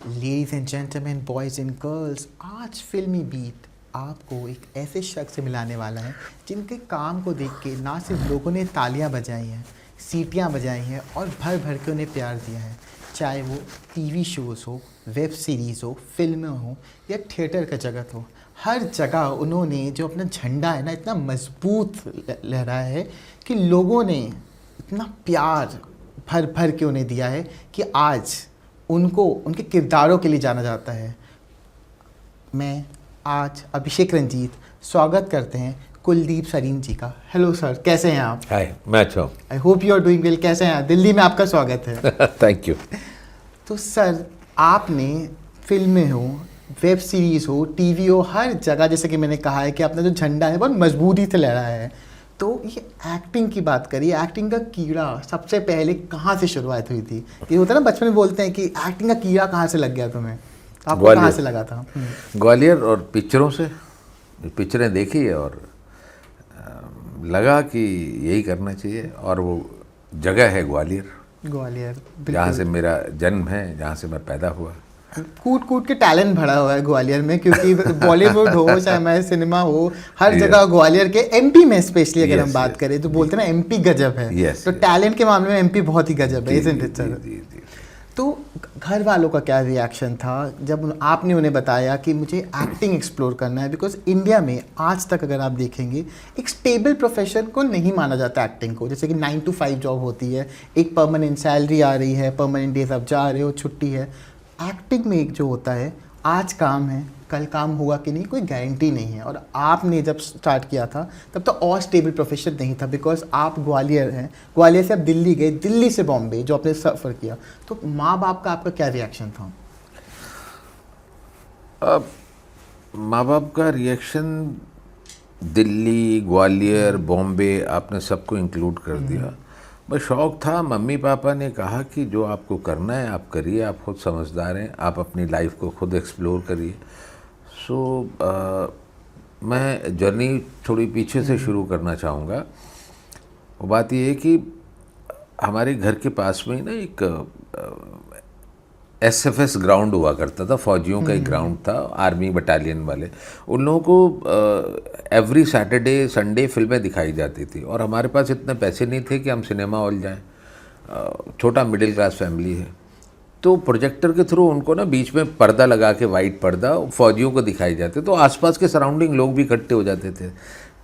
Ladies and gentleman, boys and girls, आज फिल्मी beat आपको एक ऐसे शख्स से मिलाने वाला है जिनके काम को देख के ना सिर्फ लोगों ने तालियां बजाई हैं, सीटियां बजाई हैं और भर भर के उन्हें प्यार दिया है। चाहे वो टीवी शोज़ हो, वेब सीरीज़ हो, फिल्में हो या थिएटर का जगत हो, हर जगह उन्होंने जो अपना झंडा है ना इतना मजबूत लहराया है कि लोगों ने इतना प्यार भर भर के उन्हें दिया है कि आज उनको उनके किरदारों के लिए जाना जाता है। मैं आज अभिषेक रंजीत स्वागत करते हैं कुलदीप सरीन जी का। हेलो सर, कैसे हैं आप? हाय, मैं अच्छा हूँ। I hope you are doing well. कैसे हैं? दिल्ली में आपका स्वागत है। Thank you. तो सर, आपने फिल्में हो, वेब सीरीज़ हो, टीवी हो, हर जगह जैसे कि मैंने कहा है कि अपना जो झंडा है बहुत मजबूती से लहराया है। तो ये एक्टिंग की बात करिए, एक्टिंग का कीड़ा सबसे पहले कहाँ से शुरुआत हुई थी? ये होता है ना, बचपन में बोलते हैं कि एक्टिंग का कीड़ा कहाँ से लग गया तुम्हें, तो आपको कहाँ से लगा था? ग्वालियर और पिक्चरों से, पिक्चरें देखी है और लगा कि यही करना चाहिए। और वो जगह है ग्वालियर, जहाँ से मेरा जन्म है, जहाँ से मैं पैदा हुआ। कूट कूट के टैलेंट भरा हुआ है ग्वालियर में, क्योंकि बॉलीवुड हो चाहे हमारे सिनेमा हो, हर जगह ग्वालियर के, एमपी में स्पेशली अगर हम बात करें तो बोलते हैं ना एमपी गजब है। तो टैलेंट के मामले में एमपी बहुत ही गजब है, इज़न्ट इट सर? तो घर वालों का क्या रिएक्शन था जब आपने उन्हें बताया कि मुझे एक्टिंग एक्सप्लोर करना है? बिकॉज इंडिया में आज तक अगर आप देखेंगे एक स्टेबल प्रोफेशन को नहीं माना जाता एक्टिंग को। जैसे कि 9 to 5 जॉब होती है, एक परमानेंट सैलरी आ रही है, परमानेंट डेज आप जा रहे हो, छुट्टी है। एक्टिंग में एक जो होता है, आज काम है कल काम हुआ कि नहीं, कोई गारंटी नहीं है। और आपने जब स्टार्ट किया था तब तो और स्टेबल प्रोफेशन नहीं था, बिकॉज आप ग्वालियर हैं, ग्वालियर से आप दिल्ली गए, दिल्ली से बॉम्बे जो आपने सफ़र किया। तो माँ बाप का आपका क्या रिएक्शन था? माँ बाप का रिएक्शन, दिल्ली, ग्वालियर, बॉम्बे, आपने सबको इंक्लूड कर दिया। बस शौक़ था। मम्मी पापा ने कहा कि जो आपको करना है आप करिए, आप खुद समझदार हैं, आप अपनी लाइफ को खुद एक्सप्लोर करिए। सो मैं जर्नी थोड़ी पीछे से शुरू करना चाहूँगा। वो बात ये है कि हमारे घर के पास में ही ना एक एसएफएस ग्राउंड हुआ करता था, फौजियों का एक ग्राउंड था, आर्मी बटालियन वाले। उन लोगों को एवरी सैटरडे संडे फिल्में दिखाई जाती थी और हमारे पास इतने पैसे नहीं थे कि हम सिनेमा हॉल जाएं। छोटा मिडिल क्लास फैमिली है, तो प्रोजेक्टर के थ्रू उनको ना बीच में पर्दा लगा के, वाइट पर्दा, फौजियों को दिखाई जाते। तो आसपास के सराउंडिंग लोग भी इकट्ठे हो जाते थे,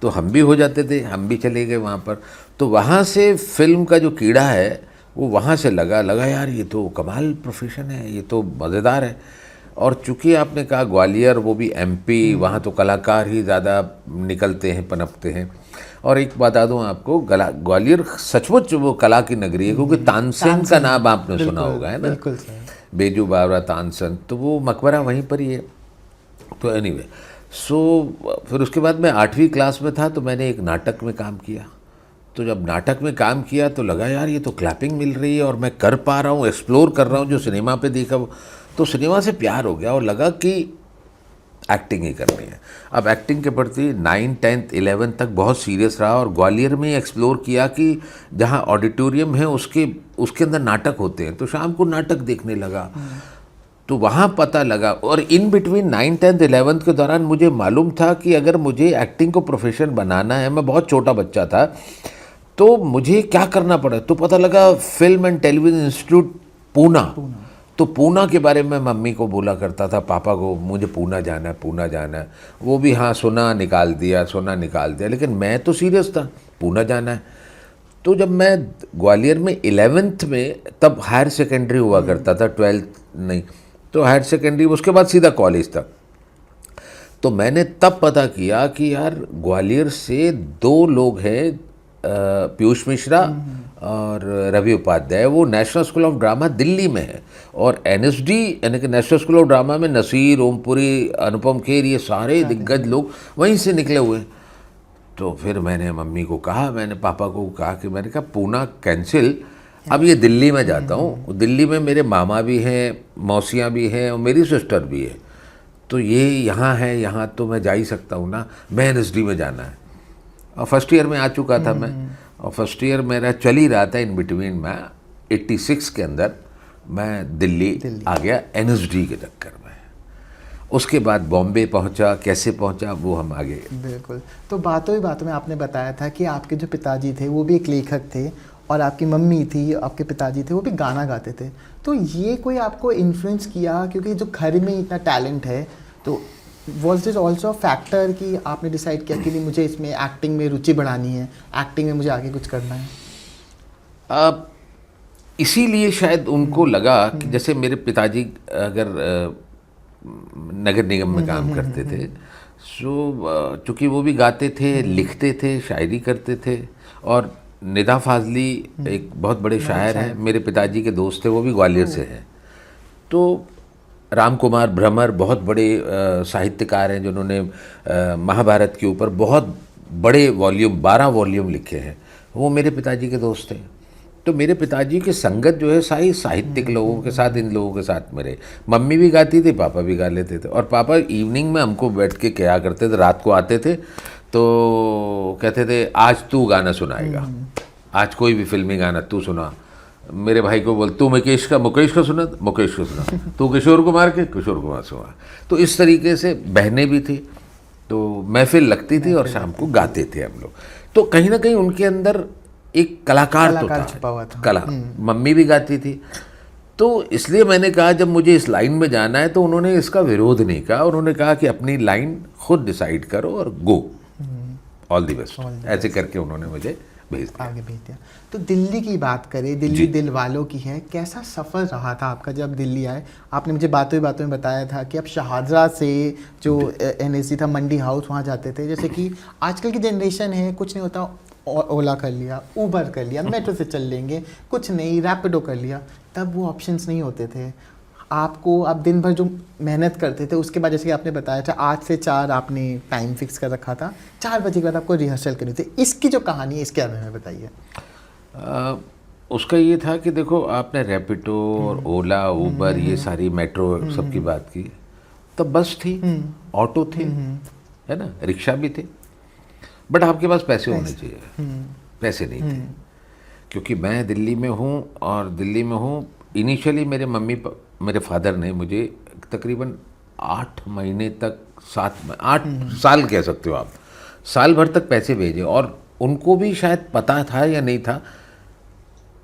तो हम भी हो जाते थे, हम भी चले गए वहाँ पर। तो वहाँ से फिल्म का जो कीड़ा है वो वहाँ से लगा यार ये तो कमाल प्रोफेशन है, ये तो मज़ेदार है। और चूँकि आपने कहा ग्वालियर, वो भी एमपी, वहाँ तो कलाकार ही ज़्यादा निकलते हैं, पनपते हैं। और एक बता दूँ आपको, ग्वालियर सचमुच वो कला की नगरी है, क्योंकि तानसेन का नाम आपने सुना होगा, है ना? बिल्कुल सर। बेजू बावरा तानसेन, तो वो मकबरा वहीं पर ही है। तो एनीवे, सो फिर उसके बाद मैं 8वीं क्लास में था तो मैंने एक नाटक में काम किया। तो जब नाटक में काम किया तो लगा यार ये तो क्लैपिंग मिल रही है और मैं कर पा रहा हूँ, एक्सप्लोर कर रहा हूँ जो सिनेमा पे देखा वो। तो सिनेमा से प्यार हो गया और लगा कि एक्टिंग ही करनी है। अब एक्टिंग के प्रति 9th 10th 11th तक बहुत सीरियस रहा और ग्वालियर में एक्सप्लोर किया कि जहाँ ऑडिटोरियम है उसके अंदर नाटक होते हैं, तो शाम को नाटक देखने लगा। तो वहाँ पता लगा। और in between 9th 10th 11th के दौरान मुझे मालूम था कि अगर मुझे एक्टिंग को प्रोफेशन बनाना है, मैं बहुत छोटा बच्चा था, तो मुझे क्या करना पड़ा। तो पता लगा film and television institute Poona. तो पूना के बारे में मम्मी को बोला करता था, पापा को, मुझे पूना जाना है, पूना जाना है। वो भी हाँ सुना निकाल दिया, लेकिन मैं तो सीरियस था, पूना जाना है। तो जब मैं ग्वालियर में 11th में, तब हायर सेकेंडरी हुआ करता था, 12th नहीं, तो हायर सेकेंडरी, उसके बाद सीधा कॉलेज तक। तो मैंने तब पता किया कि यार ग्वालियर से 2 लोग हैं, पीयूष मिश्रा और रवि उपाध्याय, वो national school of drama Delhi में है। और एनएसडी यानी कि नेशनल स्कूल ऑफ ड्रामा में नसीर, ओमपुरी, अनुपम खेर, ये सारे दिग्गज लोग वहीं से निकले हुए। तो फिर मैंने मम्मी को कहा, मैंने पापा को कहा कि मैंने कहा पूना कैंसिल, अब ये दिल्ली में जाता हूँ। दिल्ली में मेरे मामा भी हैं, मौसियाँ भी हैं और मेरी सिस्टर भी है, तो ये यहाँ है, यहाँ तो मैं जा ही सकता हूँ ना, मैं एनएसडी में जाना है। और फर्स्ट ईयर में आ चुका था मैं, और फर्स्ट ईयर मेरा चल ही रहा था इन बिटवीन में 86 के अंदर। मैं दिल्ली आ गया NSD के चक्कर में। उसके बाद बॉम्बे पहुंचा, कैसे पहुंचा वो हम आगे। बिल्कुल। तो बातों ही बातों में आपने बताया था कि आपके जो पिताजी थे वो भी एक लेखक थे और आपकी मम्मी थी, आपके पिताजी थे वो भी गाना गाते थे। तो ये कोई आपको इन्फ्लुएंस किया, क्योंकि जो घर में इतना टैलेंट है, तो वॉज दिस ऑल्सो फैक्टर कि आपने डिसाइड किया कि नहीं मुझे इसमें एक्टिंग में रुचि बढ़ानी है, एक्टिंग में मुझे आगे कुछ करना है? इसीलिए शायद उनको लगा कि जैसे मेरे पिताजी अगर नगर निगम में काम करते थे, सो चूँकि वो भी गाते थे, लिखते थे, शायरी करते थे, और निदा फाजली एक बहुत बड़े शायर हैं, मेरे पिताजी के दोस्त थे, वो भी ग्वालियर से हैं। तो राम कुमार भ्रमर बहुत बड़े साहित्यकार हैं जिन्होंने महाभारत के ऊपर बहुत बड़े वॉल्यूम 12 वॉल्यूम लिखे हैं, वो मेरे पिताजी के दोस्त थे। तो मेरे पिताजी की संगत जो है सारी साहित्यिक लोगों के साथ, इन लोगों के साथ मेरे मम्मी भी गाती थी, पापा भी गा लेते थे। और पापा इवनिंग में हमको बैठ के क्या करते थे, रात को आते थे तो कहते थे आज तू गाना सुनाएगा, आज कोई भी फिल्मी गाना तू सुना। मेरे भाई को बोल तू मुकेश का सुना, मुकेश को सुना, तू किशोर कुमार सुना। तो इस तरीके से बहनें भी थी, तो महफिल लगती थी और शाम को गाते थे हम लोग। तो कहीं ना कहीं उनके अंदर एक कलाकार तो छुपा हुआ था। कला मम्मी भी गाती थी। तो इसलिए मैंने कहा जब मुझे इस लाइन में जाना है, तो उन्होंने इसका विरोध नहीं कहा, उन्होंने कहा कि अपनी लाइन खुद डिसाइड करो और गो, ऑल द बेस्ट, ऐसे करके उन्होंने मुझे आगे भेज दिया। तो दिल्ली की बात करें, दिल्ली दिल वालों की है, कैसा सफ़र रहा था आपका जब दिल्ली आए? आपने मुझे बातों में बताया था कि आप शाहजरा से जो NSD था, मंडी हाउस, वहाँ जाते थे। जैसे कि आजकल की जनरेशन है, कुछ नहीं होता, ओला कर लिया, उबर कर लिया, मेट्रो से चल लेंगे, कुछ नहीं, रैपिडो कर लिया। तब वो ऑप्शंस नहीं होते थे। आपको आप दिन भर जो मेहनत करते थे, उसके बाद जैसे कि आपने बताया था 8 से 4 आपने टाइम फिक्स कर रखा था, 4 बजे के बाद आपको रिहर्सल करनी थी। इसकी जो कहानी है इसके बारे में बताइए। उसका ये था कि देखो, आपने रैपिडो और ओला, उबर, ये सारी मेट्रो सबकी बात की, तब बस थी, ऑटो थे, है ना, रिक्शा भी थे, बट आपके पास पैसे होने चाहिए। पैसे नहीं थे, क्योंकि मैं दिल्ली में हूँ, और दिल्ली में हूँ इनिशियली मेरे फादर ने मुझे तकरीबन 8 महीने तक 8 साल कह सकते हो आप, साल भर तक पैसे भेजे। और उनको भी शायद पता था या नहीं था,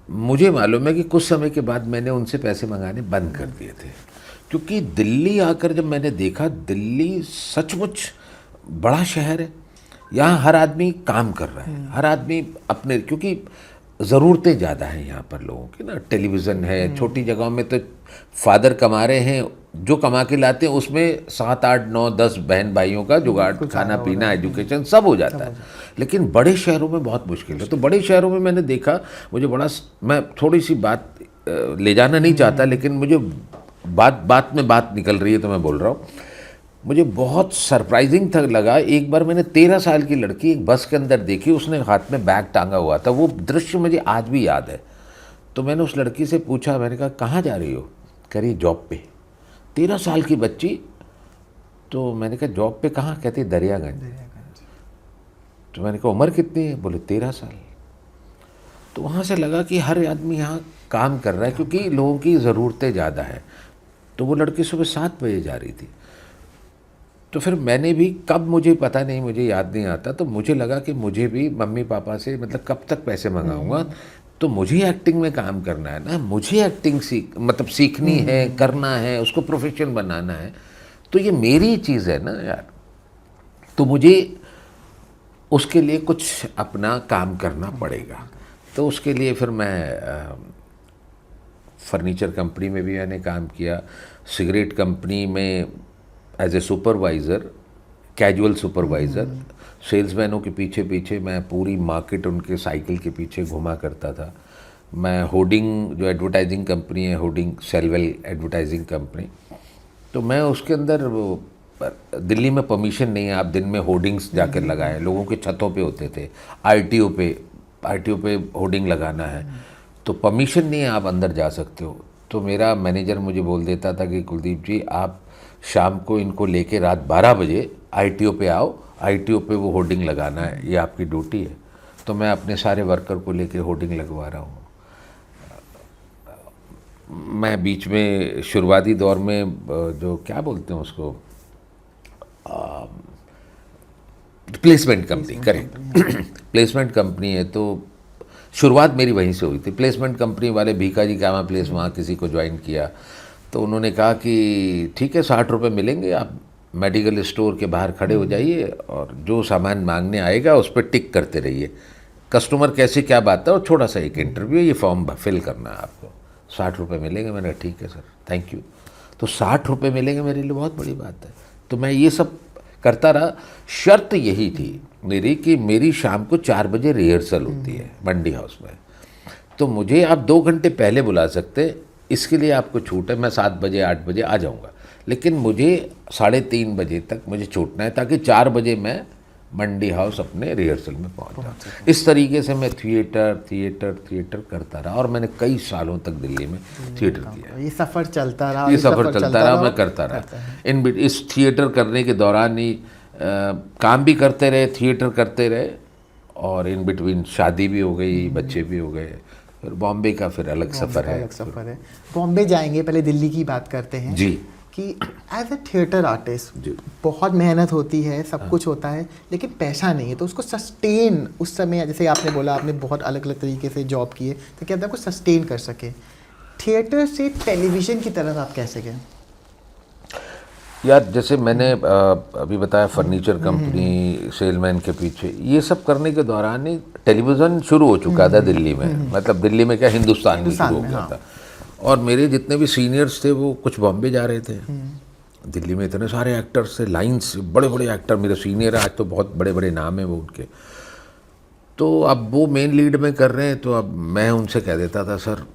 मुझे मालूम है कि कुछ समय के बाद मैंने उनसे पैसे मंगाने बंद कर दिए थे। क्योंकि दिल्ली आकर जब मैंने देखा, दिल्ली सचमुच बड़ा शहर है, यहाँ हर आदमी काम कर रहा है, हर आदमी अपने, क्योंकि ज़रूरतें ज़्यादा हैं यहाँ पर लोगों की ना, टेलीविज़न है, छोटी जगहों में तो फादर कमा रहे हैं, जो कमा के लाते हैं उसमें 7, 8, 9, 10 बहन भाइयों का जुगाड़, खाना पीना, एजुकेशन सब हो जाता है। लेकिन बड़े शहरों में बहुत मुश्किल है। तो बड़े शहरों में मैंने देखा, मुझे बड़ा, मैं थोड़ी सी बात ले जाना नहीं चाहता, लेकिन मुझे बात में बात निकल रही है तो मैं बोल रहा हूँ। मुझे बहुत सरप्राइजिंग था लगा, एक बार मैंने 13 साल की लड़की एक बस के अंदर देखी, उसने हाथ में बैग टांगा हुआ था, वो दृश्य मुझे आज भी याद है। तो मैंने उस लड़की से पूछा, मैंने कहा कहाँ जा रही हो? कह रही जॉब पे। 13 साल की बच्ची। तो मैंने कहा जॉब पे कहाँ? कहती दरियागंज। तो मैंने कहा उम्र कितनी है? बोले 13 साल। तो वहाँ से लगा कि हर आदमी यहाँ काम कर रहा है, क्योंकि लोगों की ज़रूरतें ज़्यादा है। तो वो लड़की सुबह 7 बजे जा रही थी। तो फिर मैंने भी, कब मुझे पता नहीं, मुझे याद नहीं आता, तो मुझे लगा कि मुझे भी मम्मी पापा से, मतलब कब तक पैसे मंगाऊंगा, तो मुझे एक्टिंग में काम करना है ना, मुझे एक्टिंग सीखनी है, करना है, उसको प्रोफेशन बनाना है, तो ये मेरी चीज़ है ना यार। तो मुझे उसके लिए कुछ अपना काम करना पड़ेगा। तो उसके लिए फिर मैं फर्नीचर कंपनी में भी मैंने काम किया, सिगरेट कंपनी में as a supervisor, casual supervisor, सेल्समैनों के पीछे पीछे मैं पूरी मार्केट उनके साइकिल के पीछे घुमा करता था। मैं होर्डिंग, जो एडवर्टाइजिंग कंपनी है, होर्डिंग सेलवेल एडवर्टाइजिंग कंपनी, तो मैं उसके अंदर, दिल्ली में परमिशन नहीं है आप दिन में होर्डिंग्स जाकर लगाएं, लोगों के छतों पे होते थे, आरटीओ पे होर्डिंग लगाना है, तो परमिशन नहीं है आप अंदर जा सकते हो। तो मेरा मैनेजर मुझे बोल देता था कि कुलदीप जी आप शाम को इनको लेके रात 12 बजे आईटीओ पे आओ, आईटीओ पे वो होर्डिंग लगाना है, ये आपकी ड्यूटी है। तो मैं अपने सारे वर्कर को लेके होर्डिंग लगवा रहा हूँ। मैं बीच में शुरुआती दौर में जो क्या बोलते हैं उसको, placement company, correct, placement company है, तो शुरुआत मेरी वहीं से हुई थी। प्लेसमेंट कंपनी वाले भीखा जी कामा प्लेस वहाँ किसी को ज्वाइन किया, तो उन्होंने कहा कि ठीक है 60 रुपये मिलेंगे, आप मेडिकल स्टोर के बाहर खड़े हो जाइए और जो सामान मांगने आएगा उस पर टिक करते रहिए, कस्टमर कैसे क्या बात है, और छोटा सा एक इंटरव्यू, ये फॉर्म फिल करना है आपको, 60 रुपये मिलेंगे। मैंने कहा ठीक है सर, थैंक यू। तो 60 रुपये मिलेंगे मेरे लिए बहुत बड़ी बात है, तो मैं ये सब करता रहा। शर्त यही थी मेरी कि मेरी शाम को 4 बजे रिहर्सल होती है मंडी हाउस में, तो मुझे आप 2 घंटे पहले बुला सकते, इसके लिए आपको छूट है, मैं 7 बजे 8 बजे आ जाऊँगा, लेकिन मुझे 3:30 बजे तक मुझे छूटना है, ताकि 4 बजे मैं मंडी हाउस अपने रिहर्सल में पहुंच जाऊँ। इस तरीके से मैं थिएटर करता रहा, और मैंने कई सालों तक दिल्ली में थिएटर किया। ये सफ़र चलता रहा, मैं करता रहा। इस थिएटर करने के दौरान ही काम भी करते रहे, थिएटर करते रहे, और इन बिटवीन शादी भी हो गई, बच्चे भी हो गए। फिर बॉम्बे का फिर अलग सफ़र है। बॉम्बे जाएंगे, पहले दिल्ली की बात करते हैं जी, कि एज ए थिएटर आर्टिस्ट बहुत मेहनत होती है, सब कुछ होता है, लेकिन पैसा नहीं है, तो उसको सस्टेन उस समय, जैसे आपने बोला आपने बहुत अलग अलग तरीके से जॉब किए, तो क्या आपको सस्टेन कर सके। थिएटर से टेलीविज़न की तरफ आप कैसे गए? यार जैसे मैंने अभी बताया, फर्नीचर कंपनी, सेलमैन के पीछे, ये सब करने के दौरान ही टेलीविज़न शुरू हो चुका था दिल्ली में, मतलब दिल्ली में क्या, हिंदुस्तान में शुरू हो गया था। और मेरे जितने भी सीनियर्स थे वो कुछ बॉम्बे जा रहे थे। दिल्ली में इतने सारे एक्टर्स थे, लाइन से बड़े बड़े एक्टर मेरे सीनियर हैं, आज तो बहुत बड़े बड़े नाम हैं वो उनके। तो अब वो मेन लीड में कर रहे हैं, तो अब मैं उनसे कह देता था, सर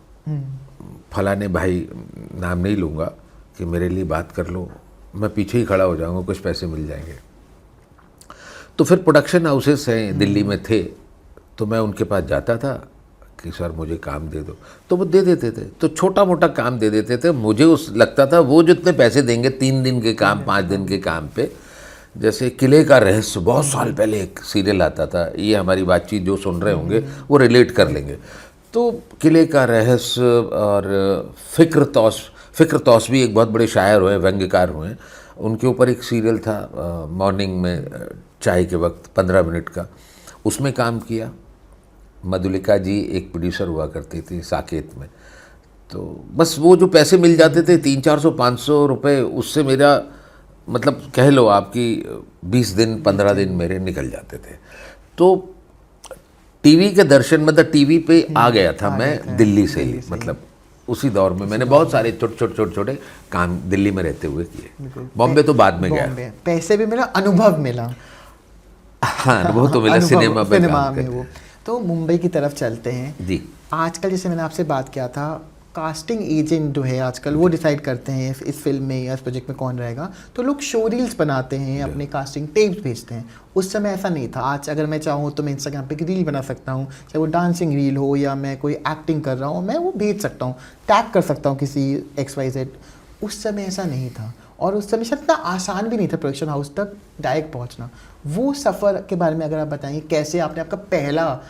फलाने भाई, नाम नहीं लूँगा, कि मेरे लिए बात कर लो, मैं पीछे ही खड़ा हो जाऊँगा, कुछ पैसे मिल जाएंगे। तो फिर प्रोडक्शन हाउसेस हैं दिल्ली में थे, तो मैं उनके पास जाता था कि सर मुझे काम दे दो, तो वो दे देते थे। तो छोटा मोटा काम दे देते थे, मुझे उस लगता था वो जितने पैसे देंगे 3 दिन के काम, 5 दिन के काम पे, जैसे किले का रहस्य, बहुत साल पहले एक सीरियल आता था, ये हमारी बातचीत जो सुन रहे होंगे वो रिलेट कर लेंगे। तो किले का रहस्य और फ़िक्र तौस भी एक बहुत बड़े शायर हुए, व्यंग्यकार हुए, उनके ऊपर एक सीरियल था मॉर्निंग में चाय के वक्त 15 मिनट का, उसमें काम किया। मधुलिका जी एक प्रोड्यूसर हुआ करती थी साकेत में, तो बस वो जो पैसे मिल जाते थे 300-400-500 रुपये, उससे मेरा मतलब कह लो आपकी 20 दिन 15 दिन मेरे निकल जाते थे। तो टीवी के दर्शन, मतलब टीवी पे आ गया था मैं दिल्ली से ही, मतलब उसी दौर में मैंने बहुत सारे छोटे काम दिल्ली में रहते हुए किए। बॉम्बे तो बाद में गया, पैसे भी मिला, अनुभव मिला। हाँ, अनुभव तो मिला सिनेमा में वो। तो मुंबई की तरफ चलते हैं जी। आजकल जैसे मैंने आपसे बात किया था, कास्टिंग एजेंट जो है आजकल वो डिसाइड करते हैं इस फिल्म में या इस प्रोजेक्ट में कौन रहेगा, तो लोग शो रील्स बनाते हैं, अपने कास्टिंग टेप्स भेजते हैं। उस समय ऐसा नहीं था। आज अगर मैं चाहूँ तो मैं इंस्टाग्राम पे एक रील बना सकता हूँ, चाहे वो डांसिंग रील हो या मैं कोई एक्टिंग कर रहा हूँ, मैं वो भेज सकता हूँ, टैग कर सकता हूँ किसी XYZ। उस समय ऐसा नहीं था, और उस समय शायद इतना आसान भी नहीं था प्रोडक्शन हाउस तक डायरेक्ट पहुँचना। वो सफ़र के बारे में अगर आप बताएंगे, कैसे आपने आपका पहला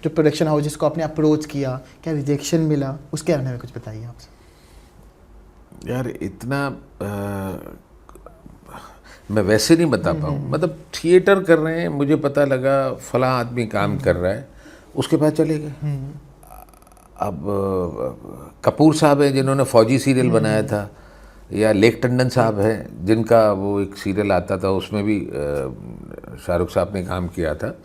जो प्रोडक्शन हाउस जिसको आपने अप्रोच किया, क्या रिजेक्शन मिला, उसके बारे में कुछ बताइए आपसे। यार इतना मैं वैसे नहीं बता पाऊँ, मतलब थिएटर कर रहे हैं, मुझे पता लगा फला आदमी काम कर रहा है, उसके बाद चले गए। अब कपूर साहब हैं जिन्होंने फौजी सीरियल बनाया था, या लेक टंडन साहब हैं जिनका वो एक सीरियल आता था, उसमें भी शाहरुख साहब ने काम किया था।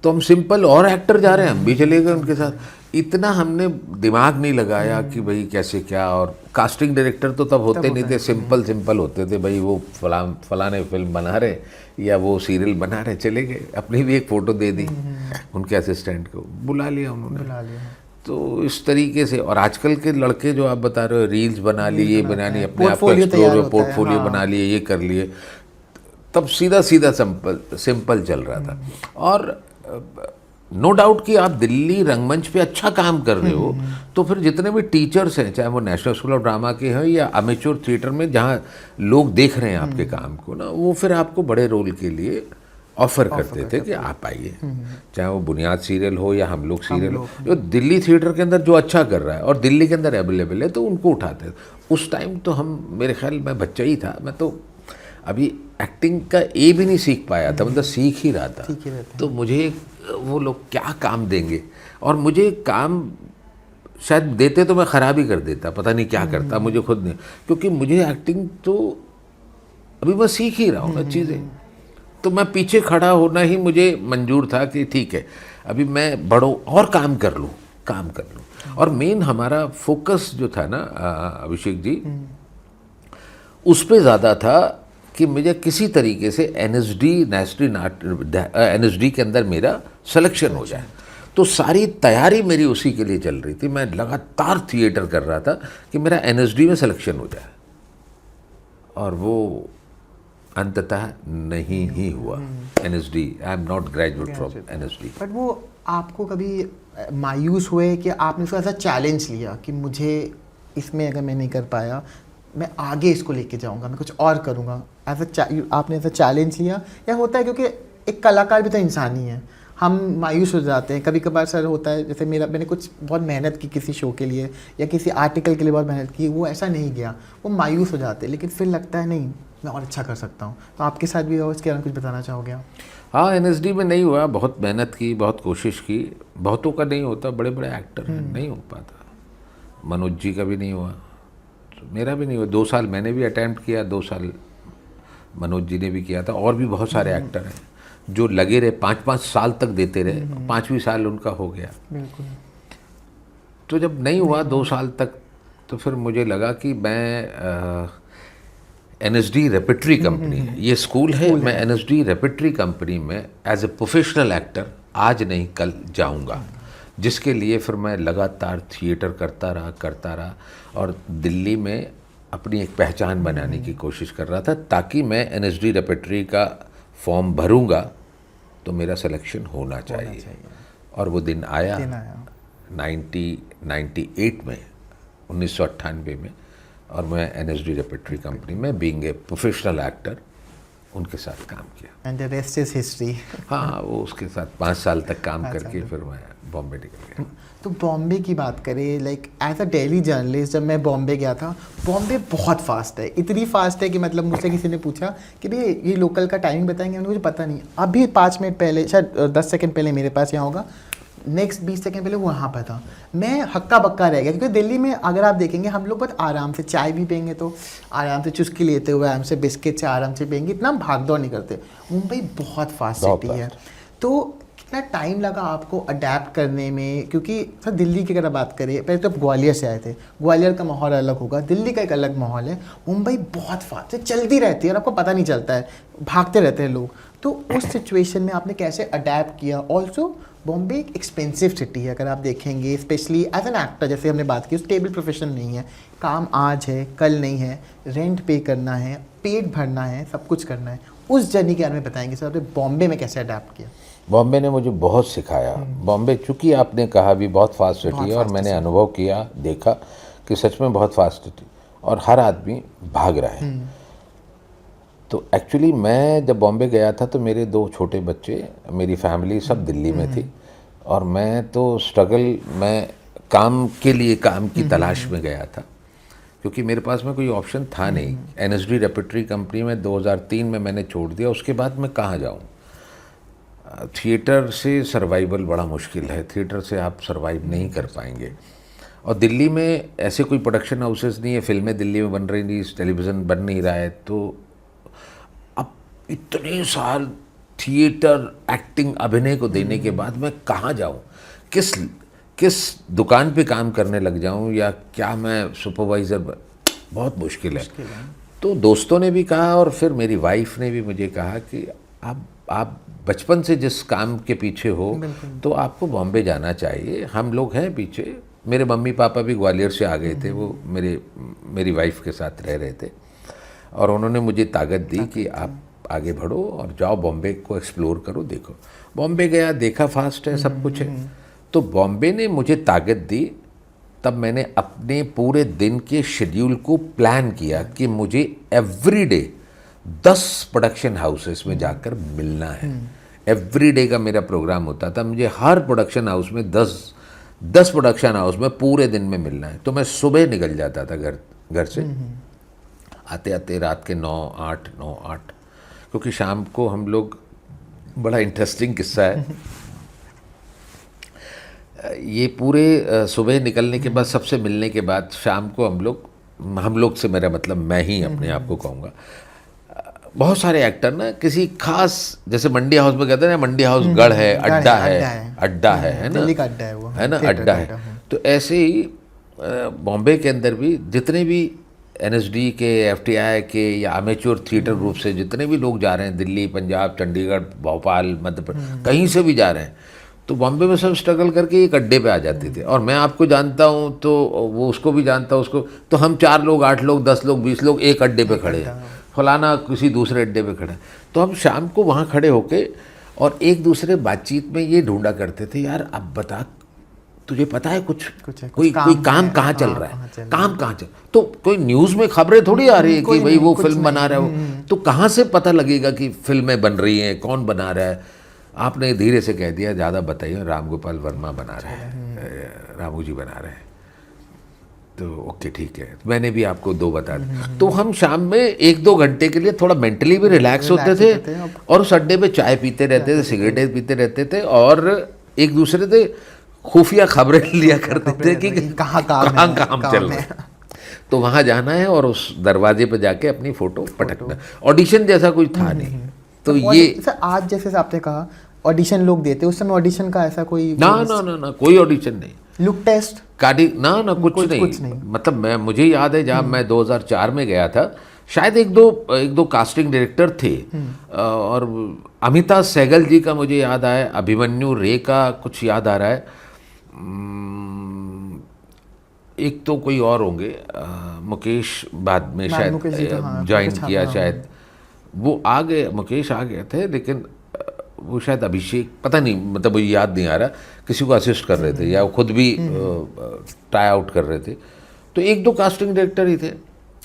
तो हम सिंपल और एक्टर जा रहे हैं, हम भी चले गए उनके साथ। इतना हमने दिमाग नहीं लगाया कि भाई कैसे क्या, और कास्टिंग डायरेक्टर तो तब होते नहीं थे, सिंपल होते थे, भाई वो फलाने फिल्म बना रहे या वो सीरियल बना रहे, चले गए। अपनी भी एक फ़ोटो दे दी उनके असिस्टेंट को, बुला लिया उन्होंने। तो इस तरीके से, और आजकल के लड़के जो आप बता रहे हो, रील्स बना लिए, ये बना लिए, अपने आप को एक्सप्लोर, पोर्टफोलियो बना लिए, ये कर लिए, तब सीधा सिंपल चल रहा था। और नो डाउट कि आप दिल्ली रंगमंच पे अच्छा काम कर रहे हो, तो फिर जितने भी टीचर्स हैं, चाहे वो नेशनल स्कूल ऑफ ड्रामा के हैं या अमेच्योर थिएटर में जहाँ लोग देख रहे हैं आपके काम को ना, वो फिर आपको बड़े रोल के लिए ऑफर करते थे कि आप आइए, चाहे वो बुनियाद सीरियल हो या हम लोग सीरियल हो, जो दिल्ली थिएटर के अंदर जो अच्छा कर रहा है और दिल्ली के अंदर अवेलेबल है तो उनको उठाते थे। उस टाइम तो हम, मेरे ख्याल मैं बच्चा ही था, मैं तो अभी एक्टिंग का ए भी नहीं सीख पाया था, मतलब सीख ही रहा था। तो मुझे वो लोग क्या काम देंगे, और मुझे काम शायद देते तो मैं ख़राब ही कर देता, पता नहीं क्या करता, मुझे खुद नहीं, क्योंकि मुझे एक्टिंग तो अभी मैं सीख ही रहा हूँ ना चीज़ें, तो मैं पीछे खड़ा होना ही मुझे मंजूर था कि ठीक है अभी मैं बड़ों और काम कर लूँ। और मेन हमारा फोकस जो था ना अभिषेक जी, उस पे ज़्यादा था कि मुझे किसी तरीके से NSD के अंदर मेरा सिलेक्शन हो जाए। तो सारी तैयारी मेरी उसी के लिए चल रही थी, मैं लगातार थिएटर कर रहा था कि मेरा NSD में सिलेक्शन हो जाए, और वो अंततः नहीं ही हुआ। NSD, I am not graduate from NSD। But वो आपको कभी मायूस हुए कि आपने उसको ऐसा चैलेंज लिया कि मुझे इसमें अगर मैं नहीं कर पाया, मैं आगे इसको लेके जाऊंगा, मैं कुछ और करूंगा, आपने ऐसा चैलेंज लिया? या होता है क्योंकि एक कलाकार भी तो इंसान ही है, हम मायूस हो जाते हैं कभी कभार। सर होता है जैसे मैंने कुछ बहुत मेहनत की किसी शो के लिए या किसी आर्टिकल के लिए बहुत मेहनत की, वो ऐसा नहीं गया, वो मायूस हो जाते हैं, लेकिन फिर लगता है नहीं मैं और अच्छा कर सकता हूँ। तो आपके साथ भी हुआ, इसके बारे में कुछ बताना चाहोगे आप? हाँ, NSD में नहीं हुआ, बहुत मेहनत की, बहुत कोशिश की, बहुतों का नहीं होता, बड़े बड़े एक्टर हैं, नहीं हो पाता। मनोज जी का भी नहीं हुआ, तो मेरा भी नहीं हुआ। 2 साल मैंने भी अटैम्प्ट किया, 2 साल मनोज जी ने भी किया था, और भी बहुत सारे एक्टर हैं जो लगे रहे, 5-5 साल तक देते रहे, 5वीं साल उनका हो गया। बिल्कुल। तो जब नहीं हुआ 2 साल तक, तो फिर मुझे लगा कि मैं NSD रेपेट्री कंपनी है, ये स्कूल है, मैं NSD रेपेट्री कंपनी में एज ए प्रोफेशनल एक्टर आज नहीं कल जाऊंगा, जिसके लिए फिर मैं लगातार थिएटर करता रहा और दिल्ली में अपनी एक पहचान बनाने की कोशिश कर रहा था, ताकि मैं NSD रेपेट्री का फॉर्म भरूंगा तो मेरा सिलेक्शन होना चाहिए। और वो दिन आया 1998 में, 1998 में, और मैं NSD रेपेट्री कंपनी में बीइंग ए प्रोफेशनल एक्टर उनके साथ काम किया। And the rest is history. हाँ, वो उसके साथ 5 साल तक काम करके फिर मैं बॉम्बे निकल गया। तो बॉम्बे की बात करें, like as a daily journalist, जब मैं बॉम्बे गया था, बॉम्बे बहुत फास्ट है, इतनी फास्ट है कि मतलब मुझसे किसी ने पूछा कि भाई ये लोकल का टाइमिंग बताएंगे, उन्हें मुझे पता नहीं, अभी 5 मिनट पहले, शायद 10 सेकंड पहले मेरे पास यहाँ होगा, नेक्स्ट 20 सेकंड पहले वो वहाँ पर था। मैं हक्का बक्का रह गया, क्योंकि दिल्ली में अगर आप देखेंगे हम लोग बहुत आराम से चाय भी पियेंगे तो आराम से चुस्की लेते हुए, आराम से बिस्किट से आराम से पियेंगे, इतना भाग दौड़ नहीं करते। मुंबई बहुत फास्ट सिटी है। तो कितना टाइम लगा आपको अडेप्ट करने में? क्योंकि सर दिल्ली की अगर बात करें, पहले तो आप ग्वालियर से आए थे, ग्वालियर का माहौल अलग होगा, दिल्ली का एक अलग माहौल है। मुंबई बहुत फास्ट है, चलती रहती है और आपको पता नहीं चलता है, भागते रहते हैं लोग। तो उस सिचुएशन में आपने कैसे अडेप्ट किया? ऑल्सो बॉम्बे एक एक्सपेंसिव सिटी है, अगर आप देखेंगे, स्पेशली एज एन एक्टर, जैसे हमने बात की, स्टेबल प्रोफेशन नहीं है, काम आज है कल नहीं है, रेंट पे करना है, पेट भरना है, सब कुछ करना है। उस जर्नी के बारे में बताएंगे सर, आपने बॉम्बे में कैसे अडेप्ट किया? बॉम्बे ने मुझे बहुत सिखाया। बॉम्बे, चूँकि आपने कहा भी बहुत फास्ट सिटी है, और मैंने अनुभव किया, देखा कि सच में बहुत फास्ट सिटी, और हर आदमी भाग रहा है। तो एक्चुअली मैं जब बॉम्बे गया था तो मेरे 2 छोटे बच्चे, मेरी फैमिली सब दिल्ली में थी, और मैं तो स्ट्रगल, मैं काम के लिए, काम की तलाश में गया था, क्योंकि मेरे पास में कोई ऑप्शन था नहीं। NSD रेपेट्री कंपनी में 2003 में मैंने छोड़ दिया, उसके बाद मैं कहाँ जाऊँ? थिएटर से सर्वाइवल बड़ा मुश्किल है, थिएटर से आप सर्वाइव नहीं कर पाएंगे, और दिल्ली में ऐसे कोई प्रोडक्शन हाउसेस नहीं है, फिल्में दिल्ली में बन रही नहीं, टेलीविज़न बन नहीं रहा है, तो अब इतने साल थिएटर, एक्टिंग, अभिनय को देने के बाद मैं कहाँ जाऊँ? किस दुकान पे काम करने लग जाऊँ, या क्या मैं सुपरवाइज़र? बहुत मुश्किल है। तो दोस्तों ने भी कहा, और फिर मेरी वाइफ ने भी मुझे कहा कि आप बचपन से जिस काम के पीछे हो, तो आपको बॉम्बे जाना चाहिए, हम लोग हैं पीछे। मेरे मम्मी पापा भी ग्वालियर से आ गए थे, वो मेरी वाइफ के साथ रह रहे थे, और उन्होंने मुझे ताकत दी कि आप आगे बढ़ो और जाओ बॉम्बे को एक्सप्लोर करो, देखो। बॉम्बे गया, देखा फास्ट है, सब कुछ है। तो बॉम्बे ने मुझे ताकत दी, तब मैंने अपने पूरे दिन के शेड्यूल को प्लान किया कि मुझे एवरी डे 10 प्रोडक्शन हाउसेस में जाकर मिलना है। एवरी डे का मेरा प्रोग्राम होता था, मुझे हर प्रोडक्शन हाउस में 10 प्रोडक्शन हाउस में पूरे दिन में मिलना है। तो मैं सुबह निकल जाता था घर से, आते आते रात के 9-8 क्योंकि शाम को हम लोग, बड़ा इंटरेस्टिंग किस्सा है ये, पूरे सुबह निकलने के बाद, सबसे मिलने के बाद शाम को हम लोग से मेरा मतलब मैं ही अपने आप को कहूँगा, बहुत सारे एक्टर ना किसी खास, जैसे मंडी हाउस में कहते हैं ना, मंडी हाउस गढ़ है, अड्डा है ना, दिल्ली का अड्डा है वो, है ना, अड्डा है। तो ऐसे ही बॉम्बे के अंदर भी जितने भी NSD के, FTI के या अमेच्योर थिएटर ग्रुप से जितने भी लोग जा रहे हैं, दिल्ली, पंजाब, चंडीगढ़, भोपाल, मध्य प्रदेश, कहीं से भी जा रहे हैं, तो बॉम्बे में सब स्ट्रगल करके एक अड्डे पे आ जाते थे। और मैं आपको जानता हूँ तो वो उसको भी जानता हूँ, उसको, तो हम 4 लोग, 8 लोग, 10 लोग, 20 लोग एक अड्डे पे खड़े हैं, फलाना किसी दूसरे अड्डे पे खड़ा है। तो हम शाम को वहाँ खड़े होके और एक दूसरे बातचीत में ये ढूंढा करते थे, यार अब बता, तुझे पता है कुछ कोई काम कहाँ चल रहा है, काम कहाँ चल, तो कोई न्यूज़ में खबरें थोड़ी आ रही है कि भाई वो फिल्म बना रहा है, तो कहाँ से पता लगेगा कि फिल्में बन रही हैं, कौन बना रहा है। आपने धीरे से कह दिया, ज़्यादा बताइए, राम गोपाल वर्मा बना रहे हैं, रामू जी बना रहे हैं। तो ओके ठीक है, मैंने भी आपको 2 बता दिया। तो हम शाम में 1-2 घंटे के लिए थोड़ा मेंटली भी रिलैक्स होते थे और उस अड्डे पे चाय पीते रहते थे, सिगरेटें पीते रहते थे और एक दूसरे से खुफिया खबरें लिया करते थे कि कहाँ काम चल रहा है। तो वहाँ जाना है और उस दरवाजे पे जाके अपनी फ़ोटो पटकना। ऑडिशन जैसा कुछ था नहीं। तो ये सर आज जैसे आपने कहा ऑडिशन लोग देते, उस समय ऑडिशन का ऐसा कोई ना कोई ऑडिशन नहीं, लुक टेस्ट ना कुछ नहीं। मतलब मुझे याद है जब मैं 2004 में गया था, शायद एक दो कास्टिंग डायरेक्टर थे और अमिताभ सहगल जी का मुझे याद आया, अभिमन्यु रे का कुछ याद आ रहा है, एक तो कोई और होंगे, मुकेश बाद में शायद ज्वाइन किया, शायद वो आ गए, मुकेश आ गए थे, लेकिन वो शायद अभिषेक, पता नहीं, मतलब मुझे याद नहीं आ रहा, किसी को असिस्ट कर रहे थे या वो खुद भी ट्राई आउट कर रहे थे। तो 1-2 कास्टिंग डायरेक्टर ही थे।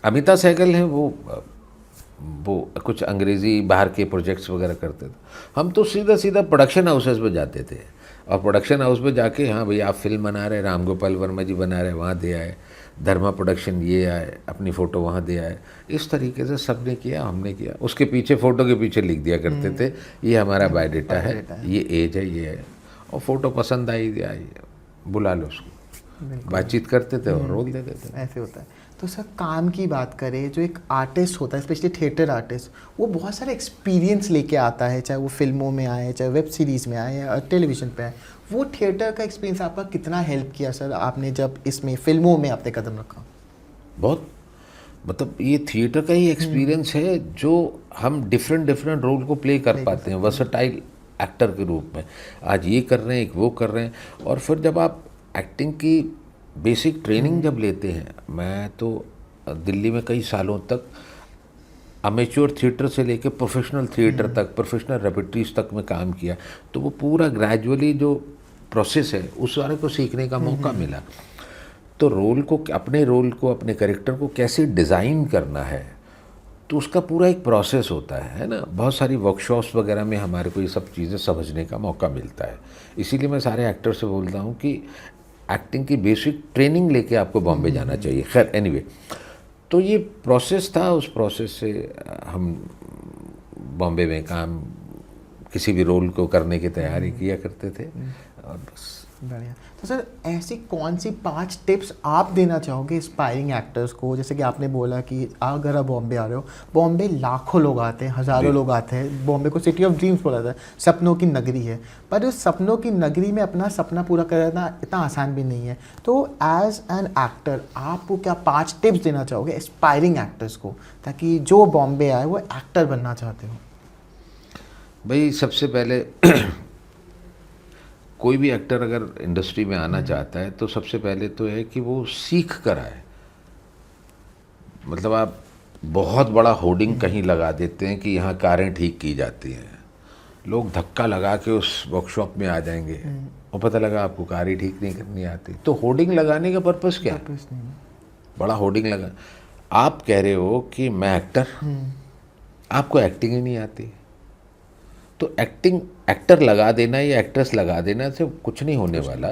अमिताभ सहगल हैं, वो कुछ अंग्रेज़ी बाहर के प्रोजेक्ट्स वगैरह करते थे। हम तो सीधा प्रोडक्शन हाउसेस में जाते थे और प्रोडक्शन हाउस में जाके, हाँ भैया आप फिल्म बना रहे, राम गोपाल वर्मा जी बना रहे, वहाँ दे आए, धर्मा प्रोडक्शन ये आए, अपनी फ़ोटो वहाँ दे आए। इस तरीके से सब ने किया, हमने किया। उसके पीछे, फ़ोटो के पीछे लिख दिया करते थे, ये हमारा बायोडाटा है, ये एज है, ये है, और फ़ोटो पसंद आई, बुला लो उसको, बातचीत करते थे और रोल दे देते थे। ऐसे होता है। तो सर काम की बात करें, जो एक आर्टिस्ट होता है, स्पेशली थिएटर आर्टिस्ट, वो बहुत सारे एक्सपीरियंस लेके आता है, चाहे वो फिल्मों में आए, चाहे वेब सीरीज़ में आए या टेलीविज़न पे आए। वो थिएटर का एक्सपीरियंस आपका कितना हेल्प किया सर, आपने जब इसमें फिल्मों में आपने कदम रखा? बहुत, मतलब ये थिएटर का ही एक्सपीरियंस है जो हम डिफरेंट रोल को प्ले कर पाते हैं, वर्सटाइल एक्टर के रूप में। आज ये कर रहे हैं, एक वो कर रहे हैं, और फिर जब आप एक्टिंग की बेसिक ट्रेनिंग जब लेते हैं, मैं तो दिल्ली में कई सालों तक अमेच्योर थिएटर से लेकर प्रोफेशनल थिएटर तक, प्रोफेशनल रेपर्टरीज तक में काम किया। तो वो पूरा ग्रेजुअली जो प्रोसेस है, उस सारे को सीखने का मौका मिला। तो अपने रोल को, अपने कैरेक्टर को कैसे डिज़ाइन करना है, तो उसका पूरा एक प्रोसेस होता है ना। बहुत सारी वर्कशॉप्स वगैरह में हमारे को ये सब चीज़ें समझने का मौका मिलता है। इसीलिए मैं सारे एक्टर से बोलता हूँ कि एक्टिंग की बेसिक ट्रेनिंग लेके आपको बॉम्बे जाना चाहिए। खैर एनीवे, तो ये प्रोसेस था, उस प्रोसेस से हम बॉम्बे में काम, किसी भी रोल को करने की तैयारी किया करते थे और बस। बढ़िया। तो सर ऐसी कौन सी 5 टिप्स आप देना चाहोगे इंस्पायरिंग एक्टर्स को? जैसे कि आपने बोला कि अगर आप बॉम्बे आ रहे हो, बॉम्बे लाखों लोग आते हैं, हज़ारों लोग आते हैं, बॉम्बे को सिटी ऑफ ड्रीम्स बोला जाता है, सपनों की नगरी है, पर उस सपनों की नगरी में अपना सपना पूरा करना इतना आसान भी नहीं है। तो एज एन एक्टर आपको क्या 5 टिप्स देना चाहोगे इंस्पायरिंग एक्टर्स को, ताकि जो बॉम्बे आए वो एक्टर बनना चाहते हो? भाई सबसे पहले कोई भी एक्टर अगर इंडस्ट्री में आना चाहता है तो सबसे पहले तो है कि वो सीख कर आए। मतलब आप बहुत बड़ा होर्डिंग कहीं लगा देते हैं कि यहाँ कारें ठीक की जाती हैं, लोग धक्का लगा के उस वर्कशॉप में आ जाएंगे और पता लगा आपको कार ही ठीक नहीं करनी आती। तो होर्डिंग लगाने का पर्पस क्या है? बड़ा होर्डिंग लगा, आप कह रहे हो कि मैं एक्टर, आपको एक्टिंग ही नहीं आती, तो एक्टर लगा देना या एक्ट्रेस लगा देना से कुछ नहीं होने वाला,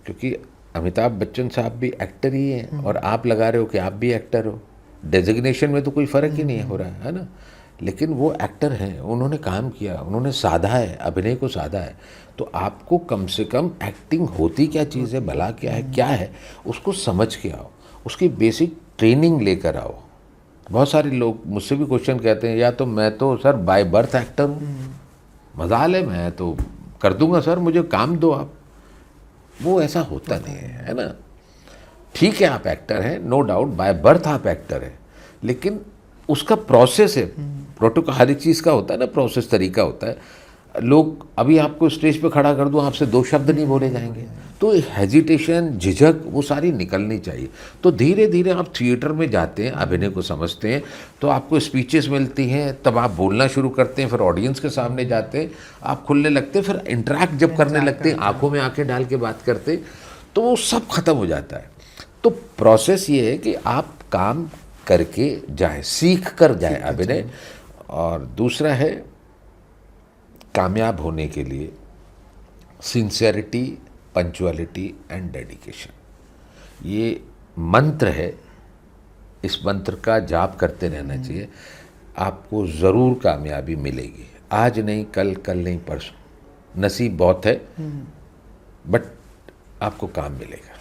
क्योंकि अमिताभ बच्चन साहब भी एक्टर ही हैं और आप लगा रहे हो कि आप भी एक्टर हो, डेजिग्नेशन में तो कोई फ़र्क ही नहीं हो रहा है ना, लेकिन वो एक्टर हैं, उन्होंने काम किया, उन्होंने साधा है, अभिनय को साधा है, तो आपको कम से कम एक्टिंग होती क्या चीज़ है, भला क्या है उसको समझ के आओ, उसकी बेसिक ट्रेनिंग लेकर आओ। बहुत सारे लोग मुझसे भी क्वेश्चन कहते हैं, या तो मैं तो सर बाय बर्थ एक्टर हूँ, मजाल है, मैं तो कर दूंगा सर, मुझे काम दो आप। वो ऐसा होता नहीं है ना। ठीक है आप एक्टर हैं, नो डाउट, बाय बर्थ आप एक्टर हैं, लेकिन उसका प्रोसेस है, प्रोटोकॉल हर एक चीज़ का होता है ना, प्रोसेस तरीका होता है। लोग अभी आपको स्टेज पे खड़ा कर दूं, आपसे 2 शब्द नहीं बोले जाएंगे, तो हेजिटेशन, झिझक वो सारी निकलनी चाहिए। तो धीरे धीरे आप थिएटर में जाते हैं, अभिनय को समझते हैं, तो आपको स्पीचेस मिलती हैं, तब आप बोलना शुरू करते हैं, फिर ऑडियंस के सामने जाते हैं, आप खुलने लगते हैं, फिर इंटरेक्ट जब करने लगते हैं, आंखों में आंखें डाल के बात करते हैं, तो वो सब खत्म हो जाता है। तो प्रोसेस ये है कि आप काम करके जाएं, सीख कर जाएं अभिनय। और दूसरा है, कामयाब होने के लिए सिंसियरिटी, पंचुअलिटी एंड डेडिकेशन, ये मंत्र है, इस मंत्र का जाप करते रहना चाहिए, आपको ज़रूर कामयाबी मिलेगी। आज नहीं कल, कल नहीं परसों, नसीब बहुत है, बट आपको काम मिलेगा।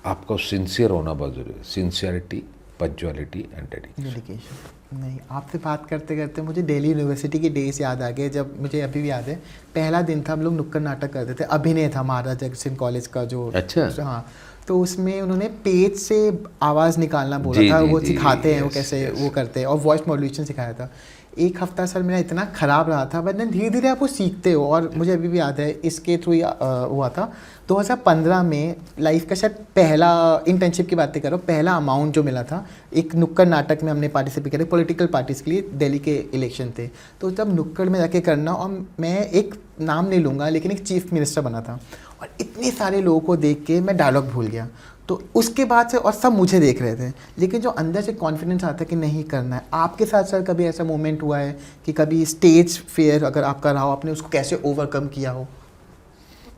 आपको सिंसियर होना बहुत ज़रूरी है, सिंसियरिटी, पंचुअलिटी एंड डेडिकेशन। नहीं, आपसे बात करते करते मुझे दिल्ली यूनिवर्सिटी के डेज याद आ गए, जब मुझे अभी भी याद है, पहला दिन था, हम लोग नुक्कड़ नाटक करते थे, अभिनय था महाराजा जगत कॉलेज का जो, अच्छा, हाँ, तो उसमें उन्होंने पेज से आवाज़ निकालना बोला था, वो सिखाते हैं, वो कैसे वो करते हैं, और वॉइस मॉड्यूलेशन सिखाया था। एक हफ्ता सर मेरा इतना ख़राब रहा था, बट धीरे धीरे आप वो सीखते हो, और मुझे अभी भी याद है, इसके थ्रू हुआ था 2015 में लाइफ का शायद पहला, इंटर्नशिप की बातें करो, पहला अमाउंट जो मिला था, एक नुक्कड़ नाटक में हमने पार्टिसिपेट करे, पॉलिटिकल पार्टीज़ के लिए, दिल्ली के इलेक्शन थे, तो तब नुक्कड़ में जाके करना, और मैं एक नाम नहीं लूँगा, लेकिन एक चीफ मिनिस्टर बना था, और इतने सारे लोगों को देख के मैं डायलॉग भूल गया। तो उसके बाद से, और सब मुझे देख रहे थे, लेकिन जो अंदर से कॉन्फिडेंस आता है कि नहीं करना है। आपके साथ सर कभी ऐसा मोमेंट हुआ है कि कभी स्टेज फियर अगर आपका रहा हो, आपने उसको कैसे ओवरकम किया हो?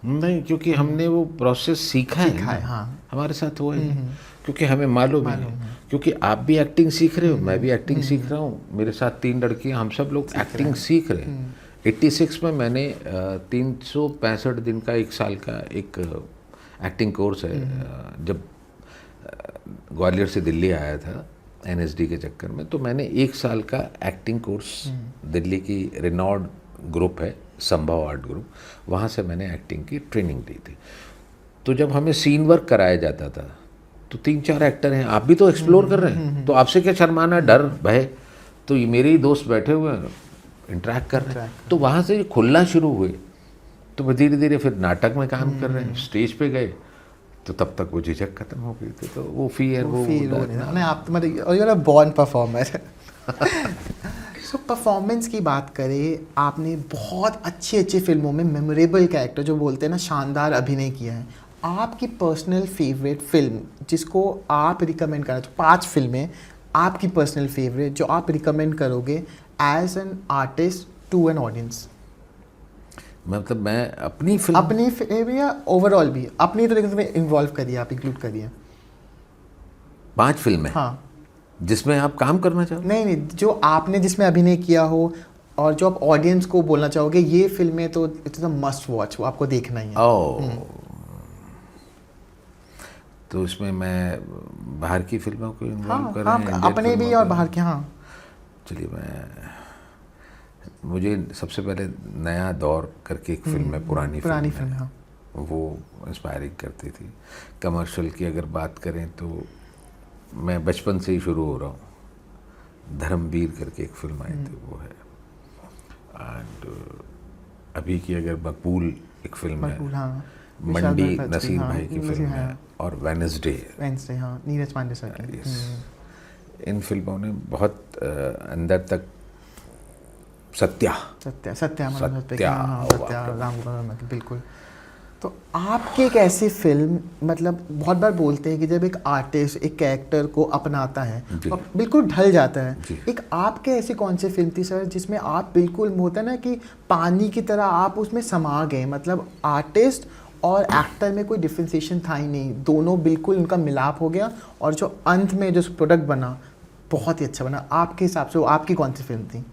नहीं, क्योंकि हमने वो प्रोसेस सीखा है, हाँ, हमारे साथ हुआ है, क्योंकि हमें मालूम है, क्योंकि आप भी एक्टिंग सीख रहे हो, मैं भी एक्टिंग सीख रहा हूँ, मेरे साथ 3 लड़कियाँ, हम सब लोग एक्टिंग सीख रहे हैं। 86 में मैंने 365 दिन का 1 साल का एक एक्टिंग कोर्स है, जब ग्वालियर से दिल्ली आया था NSD के चक्कर में, तो मैंने 1 साल का एक्टिंग कोर्स, दिल्ली की रिनॉर्ड ग्रुप है संभव आर्ट ग्रुप, वहाँ से मैंने एक्टिंग की ट्रेनिंग ली थी। तो जब हमें सीन वर्क कराया जाता था, तो 3-4 एक्टर हैं, आप भी तो एक्सप्लोर कर रहे हैं, तो आपसे क्या शर्माना, डर, भय, तो ये मेरे ही दोस्त बैठे हुए हैं, इंटरेक्ट कर रहे हैं, तो वहाँ से खुलना शुरू हुए। तो धीरे धीरे फिर नाटक में काम कर रहे हैं, स्टेज पे गए, तो तब तक वो झिझक खत्म हो गई थी, तो वो फियर, वो नहीं, आप तो मतलब you are a born performer. So performance की बात करें, आपने बहुत अच्छी अच्छी फिल्मों में मेमोरेबल कैरेक्टर, जो बोलते हैं ना, शानदार अभिनय किया है। आपकी पर्सनल फेवरेट फिल्म जिसको आप रिकमेंड करें, तो 5 फिल्में आपकी पर्सनल फेवरेट जो आप रिकमेंड करोगे as an artist to an audience? मतलब मैं अपनी फिल्म या ओवरऑल भी अपनी तरीके से इन्वॉल्व करिए, आप इंक्लूड करिए। 5 फिल्में, हाँ, जिसमें आप काम करना चाहो? नहीं, जो आपने जिसमें अभिनय किया हो, और जो आप ऑडियंस को बोलना चाहोगे ये फिल्में तो इट्स अ मस्ट वॉच, वो आपको देखना ही है। तो इसमें मैं बाहर की फिल्मों को इन्वॉल्व कर रहे हैं, अपने भी और बाहर के। हाँ, चलिए, मुझे सबसे पहले नया दौर करके एक फिल्म है, पुरानी फिल्म, हाँ, वो इंस्पायरिंग करती थी। कमर्शियल की अगर बात करें तो मैं बचपन से ही शुरू हो रहा हूँ, धर्मवीर करके एक फिल्म आई थी, वो है। एंड अभी की अगर मकबूल एक फिल्म है, हाँ, मंडी नसीर भाई की फिल्म है, और वेडनेसडे, हाँ, नीरज पांडे सर की। इन फिल्मों ने बहुत अंदर तक सत्या राम गोपाल, बिल्कुल। तो आपकी एक ऐसी फिल्म, मतलब बहुत बार बोलते हैं कि जब एक आर्टिस्ट एक कैरेक्टर को अपनाता है और बिल्कुल ढल जाता है, एक आपके ऐसी कौन सी फिल्म थी सर जिसमें आप बिल्कुल होता है ना कि पानी की तरह आप उसमें समा गए, मतलब आर्टिस्ट और एक्टर में कोई डिफ्रेंसिएशन था ही नहीं, दोनों बिल्कुल उनका मिलाप हो गया और जो अंत में जो प्रोडक्ट बना बहुत ही अच्छा बना? आपके हिसाब से वो आपकी कौन सी फिल्म थी?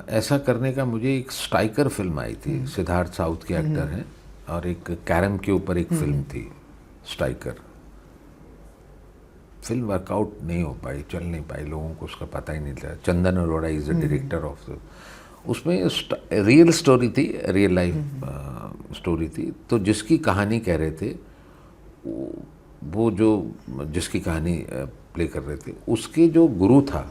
ऐसा करने का मुझे एक स्ट्राइकर फिल्म आई थी, सिद्धार्थ साउथ के एक्टर हैं, और एक कैरम के ऊपर एक फिल्म थी स्ट्राइकर। फिल्म वर्कआउट नहीं हो पाई, चल नहीं पाई, लोगों को उसका पता ही नहीं था। Chandan Arora is the director of the, उसमें रियल स्टोरी थी, रियल लाइफ स्टोरी थी। तो जिसकी कहानी कह रहे थे, वो जो जिसकी कहानी प्ले कर रहे थे, उसके जो गुरु था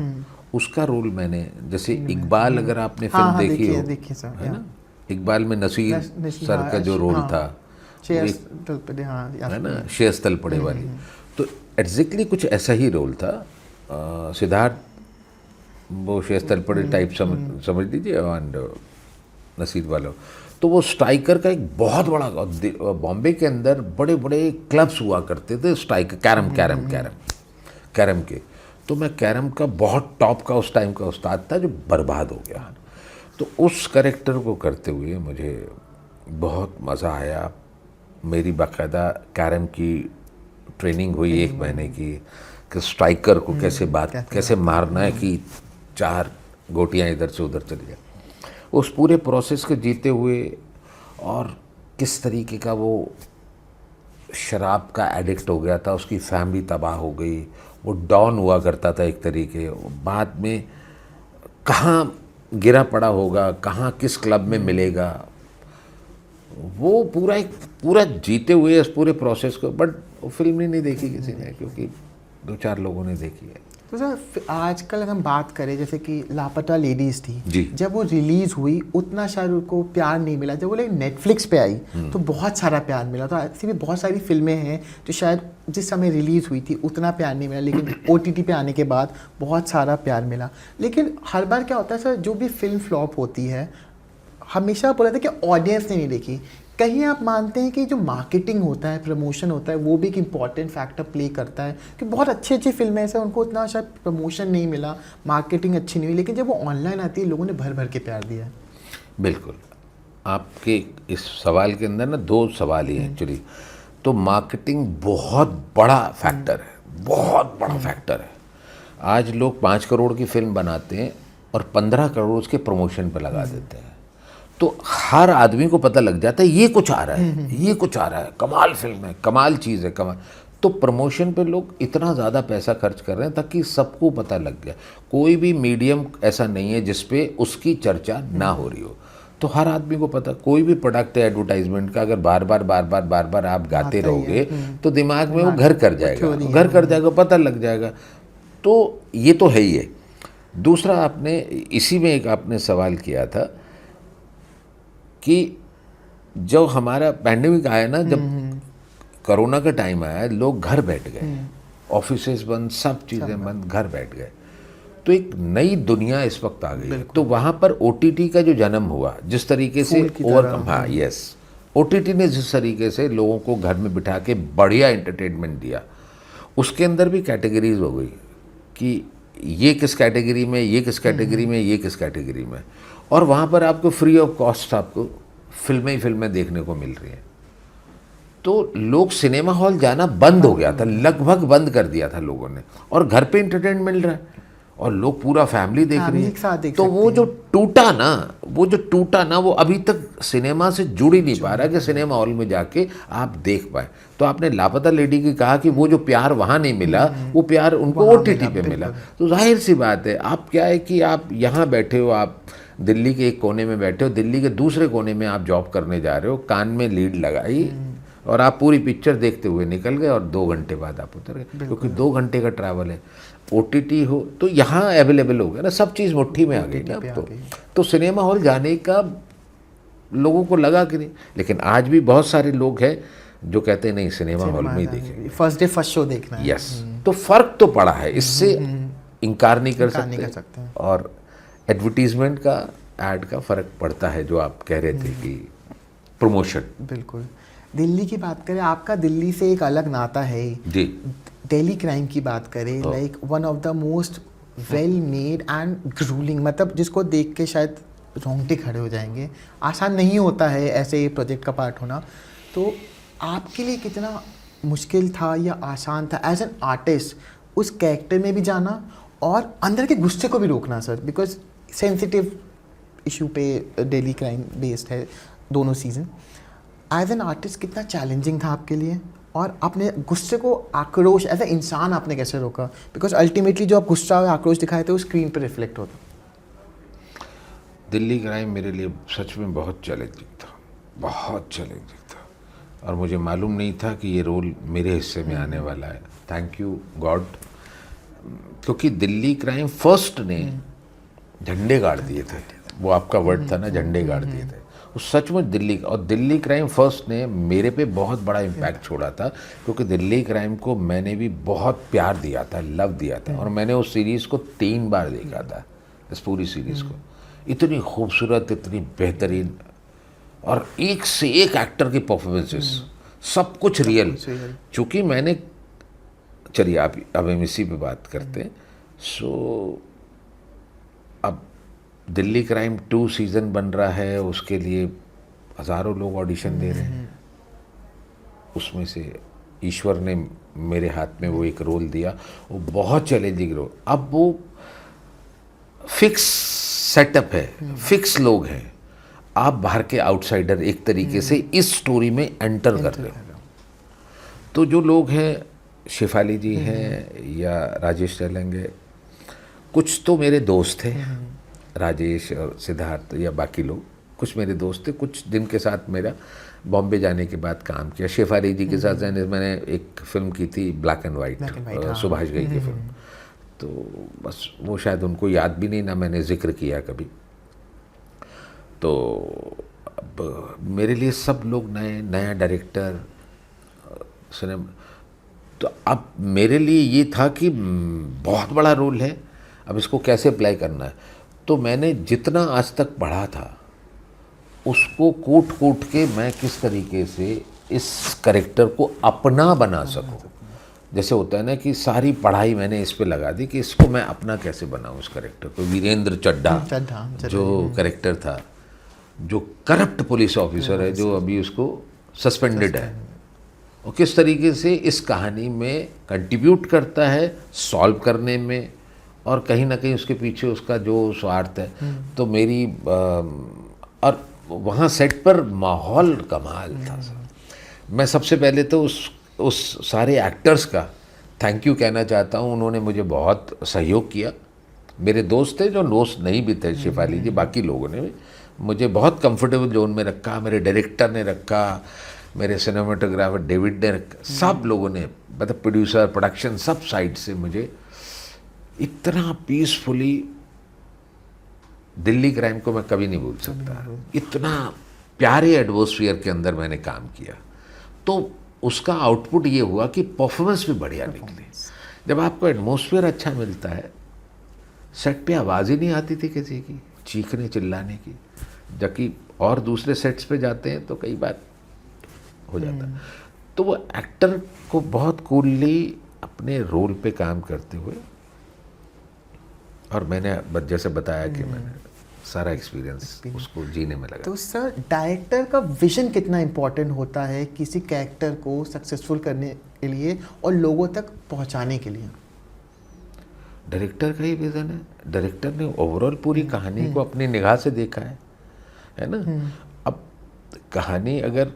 उसका रोल मैंने, जैसे इकबाल अगर आपने फिल्म देखी हो, है ना, इकबाल में नसीर सर का जो रोल था, है ना, शेष तल पड़े वाली, तो एग्जैक्टली कुछ ऐसा ही रोल था। सिद्धार्थ वो शेष तल पड़े टाइप समझ लीजिए, और नसीर वाला। तो वो स्ट्राइकर का एक बहुत बड़ा, बॉम्बे के अंदर बड़े बड़े क्लब्स हुआ करते थे स्ट्राइकर, कैरम के। तो मैं कैरम का बहुत टॉप का उस टाइम का उस्ताद था जो बर्बाद हो गया। तो उस कैरेक्टर को करते हुए मुझे बहुत मज़ा आया। मेरी बाकायदा कैरम की ट्रेनिंग हुई 1 महीने की, कि स्ट्राइकर को कैसे मारना है कि 4 गोटियां इधर से उधर चली जाए। उस पूरे प्रोसेस को जीते हुए, और किस तरीके का वो शराब का एडिक्ट हो गया था, उसकी फैमिली तबाह हो गई, वो डॉन हुआ करता था एक तरीके, बाद में कहाँ गिरा पड़ा होगा, कहाँ किस क्लब में मिलेगा, वो पूरा जीते हुए इस पूरे प्रोसेस को। बट वो फिल्म नहीं देखी किसी ने, क्योंकि 2-4 लोगों ने देखी है। तो सर आजकल अगर हम बात करें, जैसे कि लापता लेडीज़ थी जी, जब वो रिलीज़ हुई उतना शायद उनको प्यार नहीं मिला, जब वो लेकिन नेटफ्लिक्स पे आई तो बहुत सारा प्यार मिला। तो ऐसी भी बहुत सारी फिल्में हैं जो शायद जिस समय रिलीज़ हुई थी उतना प्यार नहीं मिला, लेकिन OTT पे आने के बाद बहुत सारा प्यार मिला। लेकिन हर बार क्या होता है सर, जो भी फिल्म फ्लॉप होती है, हमेशा बोला था कि ऑडियंस ने नहीं देखी। कहीं आप मानते हैं कि जो मार्केटिंग होता है, प्रमोशन होता है, वो भी एक इम्पॉर्टेंट फैक्टर प्ले करता है? कि बहुत अच्छी अच्छी फिल्में ऐसे उनको उतना शायद प्रमोशन नहीं मिला, मार्केटिंग अच्छी नहीं हुई, लेकिन जब वो ऑनलाइन आती है लोगों ने भर भर के प्यार दिया है। बिल्कुल, आपके इस सवाल के अंदर ना 2 सवाल ही हैं एक्चुअली। तो मार्केटिंग बहुत बड़ा फैक्टर है, बहुत बड़ा फैक्टर है। आज लोग 5 करोड़ की फिल्म बनाते हैं और 15 करोड़ उसके प्रमोशन पर लगा देते हैं। तो हर आदमी को पता लग जाता है ये कुछ आ रहा है, ये कुछ आ रहा है, कमाल फिल्म है, कमाल चीज़ है, कमाल। तो प्रमोशन पे लोग इतना ज़्यादा पैसा खर्च कर रहे हैं ताकि सबको पता लग गया। कोई भी मीडियम ऐसा नहीं है जिस पे उसकी चर्चा ना हो रही हो। तो हर आदमी को पता, कोई भी प्रोडक्ट है एडवर्टाइजमेंट का, अगर बार बार आप गाते रहोगे तो दिमाग में वो घर कर जाएगा, पता लग जाएगा। तो ये तो है ही है। दूसरा, आपने इसी में एक आपने सवाल किया था कि जब हमारा पैंडेमिक आया ना, जब कोरोना का टाइम आया, लोग घर बैठ गए, ऑफिसेज बंद, सब चीज़ें बंद, घर बैठ गए। तो एक नई दुनिया इस वक्त आ गई। तो वहाँ पर OTT का जो जन्म हुआ, जिस तरीके से OTT ने जिस तरीके से लोगों को घर में बिठा के बढ़िया एंटरटेनमेंट दिया, उसके अंदर भी कैटेगरीज हो गई कि ये किस कैटेगरी में, ये किस कैटेगरी में, ये किस कैटेगरी में। और वहाँ पर आपको फ्री ऑफ कॉस्ट आपको फिल्में देखने को मिल रही हैं। तो लोग सिनेमा हॉल जाना बंद हो गया था, लगभग बंद कर दिया था लोगों ने, और घर पे एंटरटेनमेंट मिल रहा है और लोग पूरा फैमिली देख रही है। तो वो जो टूटा ना, वो अभी तक सिनेमा से जुड़ ही नहीं पा रहा कि सिनेमा हॉल में जाके आप देख पाए। तो आपने लापता लेडी की कहा कि वो जो प्यार वहाँ नहीं मिला, वो प्यार उनको OTT पे मिला। तो जाहिर सी बात है, आप क्या है कि आप यहाँ बैठे हो, आप दिल्ली के एक कोने में बैठे हो, दिल्ली के दूसरे कोने में आप जॉब करने जा रहे हो, कान में लीड लगाई और आप पूरी पिक्चर देखते हुए निकल गए और 2 घंटे बाद आप उतर गए, क्योंकि 2 घंटे का ट्रैवल है। OTT हो तो यहाँ अवेलेबल हो गया ना, सब चीज़ मुट्ठी में आ गई ना अब तो सिनेमा हॉल जाने का लोगों को लगा कि नहीं। लेकिन आज भी बहुत सारे लोग हैं जो कहते हैं नहीं, सिनेमा हॉल में ही देखेंगे, फर्स्ट डे फर्स्ट शो देखना है। यस, तो फ़र्क तो पड़ा है, इससे इनकार नहीं कर सकते। और एडवर्टीजमेंट का, ऐड का फ़र्क पड़ता है, जो आप कह रहे थे कि प्रमोशन। बिल्कुल। दिल्ली की बात करें, आपका दिल्ली से एक अलग नाता है जी। दिल्ली क्राइम की बात करें, like one of the most well made and gruelling, मतलब जिसको देख के शायद रोंगटे खड़े हो जाएंगे। आसान नहीं होता है ऐसे प्रोजेक्ट का पार्ट होना, तो आपके लिए कितना मुश्किल था या आसान था एज एन आर्टिस्ट उस कैरेक्टर में भी जाना और अंदर के गुस्से को भी रोकना सर, बिकॉज सेंसिटिव इशू पे डेली क्राइम बेस्ड है दोनों सीज़न। एज एन आर्टिस्ट कितना चैलेंजिंग था आपके लिए, और आपने गुस्से को, आक्रोश एज ए इंसान आपने कैसे रोका? बिकॉज अल्टीमेटली जो आप गुस्सा और आक्रोश दिखाए थे वो स्क्रीन पर रिफ्लेक्ट होता। दिल्ली क्राइम मेरे लिए सच में बहुत चैलेंजिंग था, बहुत चैलेंजिंग था, और मुझे मालूम नहीं था कि ये रोल मेरे हिस्से में आने वाला है। थैंक यू गॉड, क्योंकि दिल्ली क्राइम फर्स्ट ने झंडे गाड़ दिए थे, वो आपका वर्ड था ना, झंडे गाड़ दिए थे। वो सचमुच दिल्ली, और दिल्ली क्राइम फर्स्ट ने मेरे पे बहुत बड़ा इम्पैक्ट छोड़ा था, क्योंकि दिल्ली क्राइम को मैंने भी बहुत प्यार दिया था, लव दिया था, और मैंने उस सीरीज़ को 3 बार देखा था, इस पूरी सीरीज़ को। इतनी खूबसूरत, इतनी बेहतरीन, और एक से एक एक्टर की परफॉर्मेंसेस, सब कुछ रियल। चूँकि मैंने, चलिए आप अब हम इसी पे बात करते हैं। सो अब दिल्ली क्राइम 2 सीज़न बन रहा है, उसके लिए हज़ारों लोग ऑडिशन दे रहे हैं। उसमें से ईश्वर ने मेरे हाथ में वो एक रोल दिया, वो बहुत चैलेंजिंग रोल। अब वो फिक्स सेटअप है, फिक्स लोग हैं, आप बाहर के आउटसाइडर एक तरीके से इस स्टोरी में एंटर कर रहे हो। तो जो लोग हैं, शेफाली जी हैं या राजेश तेलंग है, कुछ तो मेरे दोस्त थे, राजेश और सिद्धार्थ या बाकी लोग, कुछ मेरे दोस्त थे, कुछ दिन के साथ मेरा बॉम्बे जाने के बाद काम किया। शेफाली जी के साथ मैंने एक फिल्म की थी black and white, Subhash Ghai की फिल्म, तो बस वो शायद उनको याद भी नहीं, ना मैंने जिक्र किया कभी। तो अब मेरे लिए सब लोग नया डायरेक्टर सिनेमा, तो अब मेरे लिए ये था कि बहुत बड़ा रोल है, अब इसको कैसे अप्लाई करना है। तो मैंने जितना आज तक पढ़ा था उसको कूट के मैं किस तरीके से इस कैरेक्टर को अपना बना सकूं। जैसे होता है ना कि सारी पढ़ाई मैंने इस पे लगा दी कि इसको मैं अपना कैसे बनाऊं, इस कैरेक्टर को। वीरेंद्र चड्ढा जो कैरेक्टर था, जो करप्ट पुलिस ऑफिसर है, जो अभी उसको सस्पेंडेड है, और किस तरीके से इस कहानी में कंट्रीब्यूट करता है सॉल्व करने में, और कहीं ना कहीं उसके पीछे उसका जो स्वार्थ है। तो मेरी और वहाँ सेट पर माहौल कमाल था। मैं सबसे पहले तो उस सारे एक्टर्स का थैंक यू कहना चाहता हूँ, उन्होंने मुझे बहुत सहयोग किया। मेरे दोस्त थे, जो दोस्त नहीं भी थे, शेफाली जी, बाकी लोगों ने भी मुझे बहुत कंफर्टेबल जोन में रखा, मेरे डायरेक्टर ने रखा, मेरे सिनेमाटोग्राफर डेविड ने रखा, सब लोगों ने, मतलब प्रोड्यूसर, प्रोडक्शन, सब साइड से मुझे इतना पीसफुली, दिल्ली क्राइम को मैं कभी नहीं भूल सकता। इतना प्यारे एटमॉस्फेयर के अंदर मैंने काम किया, तो उसका आउटपुट ये हुआ कि परफॉर्मेंस भी बढ़िया निकली। जब आपको एटमॉस्फेयर अच्छा मिलता है, सेट पे आवाज़ ही नहीं आती थी किसी की चीखने चिल्लाने की, जबकि और दूसरे सेट्स पे जाते हैं तो कई बार हो जाता है। तो वो एक्टर को बहुत कूलली अपने रोल पे काम करते हुए, और मैंने जैसे बताया कि मैंने सारा एक्सपीरियंस उसको जीने में लगा। तो सर, डायरेक्टर का विजन कितना इम्पोर्टेंट होता है किसी कैरेक्टर को सक्सेसफुल करने के लिए और लोगों तक पहुंचाने के लिए? डायरेक्टर का ही विजन है। डायरेक्टर ने ओवरऑल पूरी कहानी को अपनी निगाह से देखा है ना। अब कहानी अगर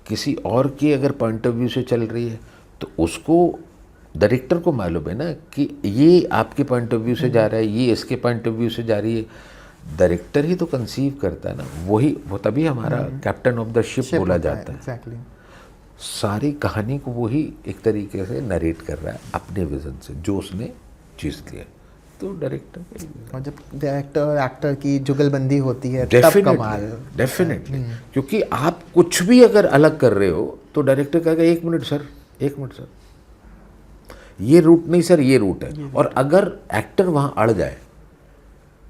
किसी और की अगर पॉइंट ऑफ व्यू से चल रही है, तो उसको डायरेक्टर को मालूम है ना कि ये आपके पॉइंट ऑफ व्यू से जा रहा है, ये इसके पॉइंट ऑफ व्यू से जा रही है। डायरेक्टर ही तो कंसीव करता है ना, वो तभी हमारा कैप्टन ऑफ द शिप बोला जाता है। exactly. सारी कहानी को वही एक तरीके से नरेट कर रहा है अपने विजन से, जो उसने चीज़ लिया। तो डायरेक्टर, और जब डायरेक्टर और एक्टर की जुगलबंदी होती है तब कमाल। डेफिनेटली, क्योंकि आप कुछ भी अगर अलग कर रहे हो तो डायरेक्टर कहेगा एक मिनट सर, ये रूट नहीं सर, ये रूट है। और अगर एक्टर वहाँ अड़ जाए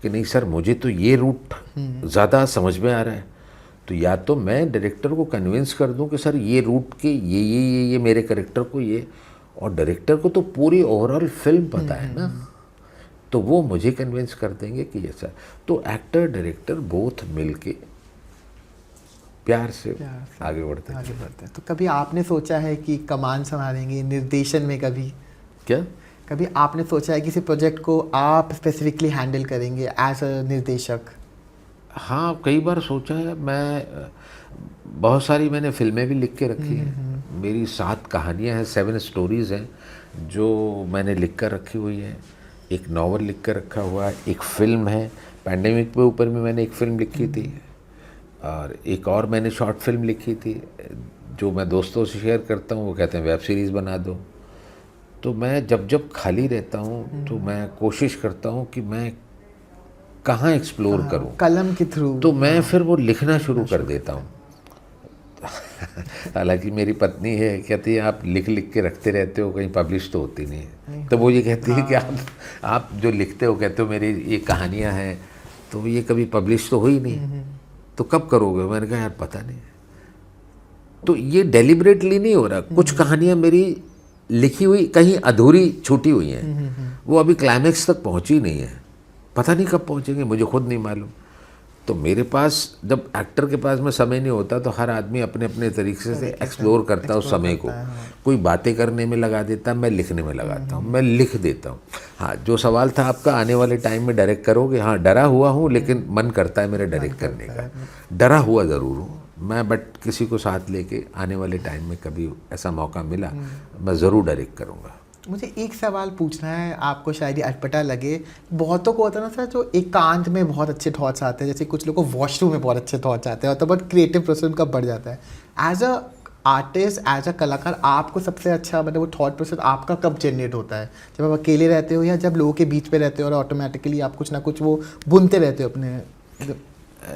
कि नहीं सर, मुझे तो ये रूट ज़्यादा समझ में आ रहा है, तो या तो मैं डायरेक्टर को कन्विंस कर दूं कि सर ये रूट के ये मेरे कैरेक्टर को ये, और डायरेक्टर को तो पूरी ओवरऑल फिल्म पता है ना, तो वो मुझे कन्विंस कर देंगे कि ये सर। तो एक्टर डायरेक्टर बोथ मिलके प्यार से आगे बढ़ते हैं। तो कभी आपने सोचा है कि कमान संभालेंगे निर्देशन में? कभी आपने सोचा है किसी प्रोजेक्ट को आप स्पेसिफिकली हैंडल करेंगे एज अ निर्देशक? हाँ, कई बार सोचा है। मैं बहुत सारी मैंने फिल्में भी लिख के रखी हैं। मेरी 7 कहानियाँ हैं, 7 स्टोरीज़ हैं जो मैंने लिख कर रखी हुई हैं। एक नॉवल लिख कर रखा हुआ है, एक फ़िल्म है, पैंडेमिक के ऊपर में मैंने एक फ़िल्म लिखी थी, और एक और मैंने शॉर्ट फिल्म लिखी थी जो मैं दोस्तों से शेयर करता हूँ, वो कहते हैं वेब सीरीज़ बना दो। तो मैं जब खाली रहता हूँ तो मैं कोशिश करता हूँ कि मैं कहाँ एक्सप्लोर करूँ कलम के थ्रू, तो मैं फिर वो लिखना शुरू कर देता हूँ। हालांकि मेरी पत्नी है, कहती है आप लिख के रखते रहते हो, कहीं पब्लिश तो होती नहीं है। तो वो ये कहती है कि आप जो लिखते हो, कहते हो मेरी ये कहानियाँ हैं, तो ये कभी पब्लिश तो हुई नहीं, तो कब करोगे? मैंने कहा यार पता नहीं। तो ये डेलिबरेटली नहीं हो रहा। कुछ कहानियाँ मेरी लिखी हुई कहीं अधूरी छूटी हुई हैं, वो अभी क्लाइमैक्स तक पहुँची नहीं है, पता नहीं कब पहुँचेंगे, मुझे खुद नहीं मालूम। तो मेरे पास, जब एक्टर के पास में समय नहीं होता तो हर आदमी अपने अपने तरीके से एक्सप्लोर करता है उस समय को। कोई बातें करने में लगा देता, मैं लिखने में लगाता हूँ, मैं लिख देता हूँ। हाँ, जो सवाल था आपका, आने वाले टाइम में डायरेक्ट करोगे? हाँ, डरा हुआ हूँ, लेकिन मन करता है मेरा डायरेक्ट करने का। डरा हुआ ज़रूर हूँ मैं, बट किसी को साथ लेके आने वाले टाइम में कभी ऐसा मौका मिला मैं ज़रूर डायरेक्ट करूँगा। मुझे एक सवाल पूछना है, आपको शायद ये अटपटा लगे। बहुतों को होता है ना सर, जो एकांत में बहुत अच्छे थॉट्स आते हैं, जैसे कुछ लोगों को वॉशरूम में बहुत अच्छे थॉट्स आते हैं, और तो बहुत क्रिएटिव प्रोसेस उनका बढ़ जाता है। As a artist, as a कलाकार, आपको सबसे अच्छा मतलब वो थॉट प्रोसेस आपका कब जनरेट होता है? जब आप अकेले रहते हो या जब लोगों के बीच पे रहते हो और ऑटोमेटिकली आप कुछ ना कुछ वो बुनते रहते हो अपने?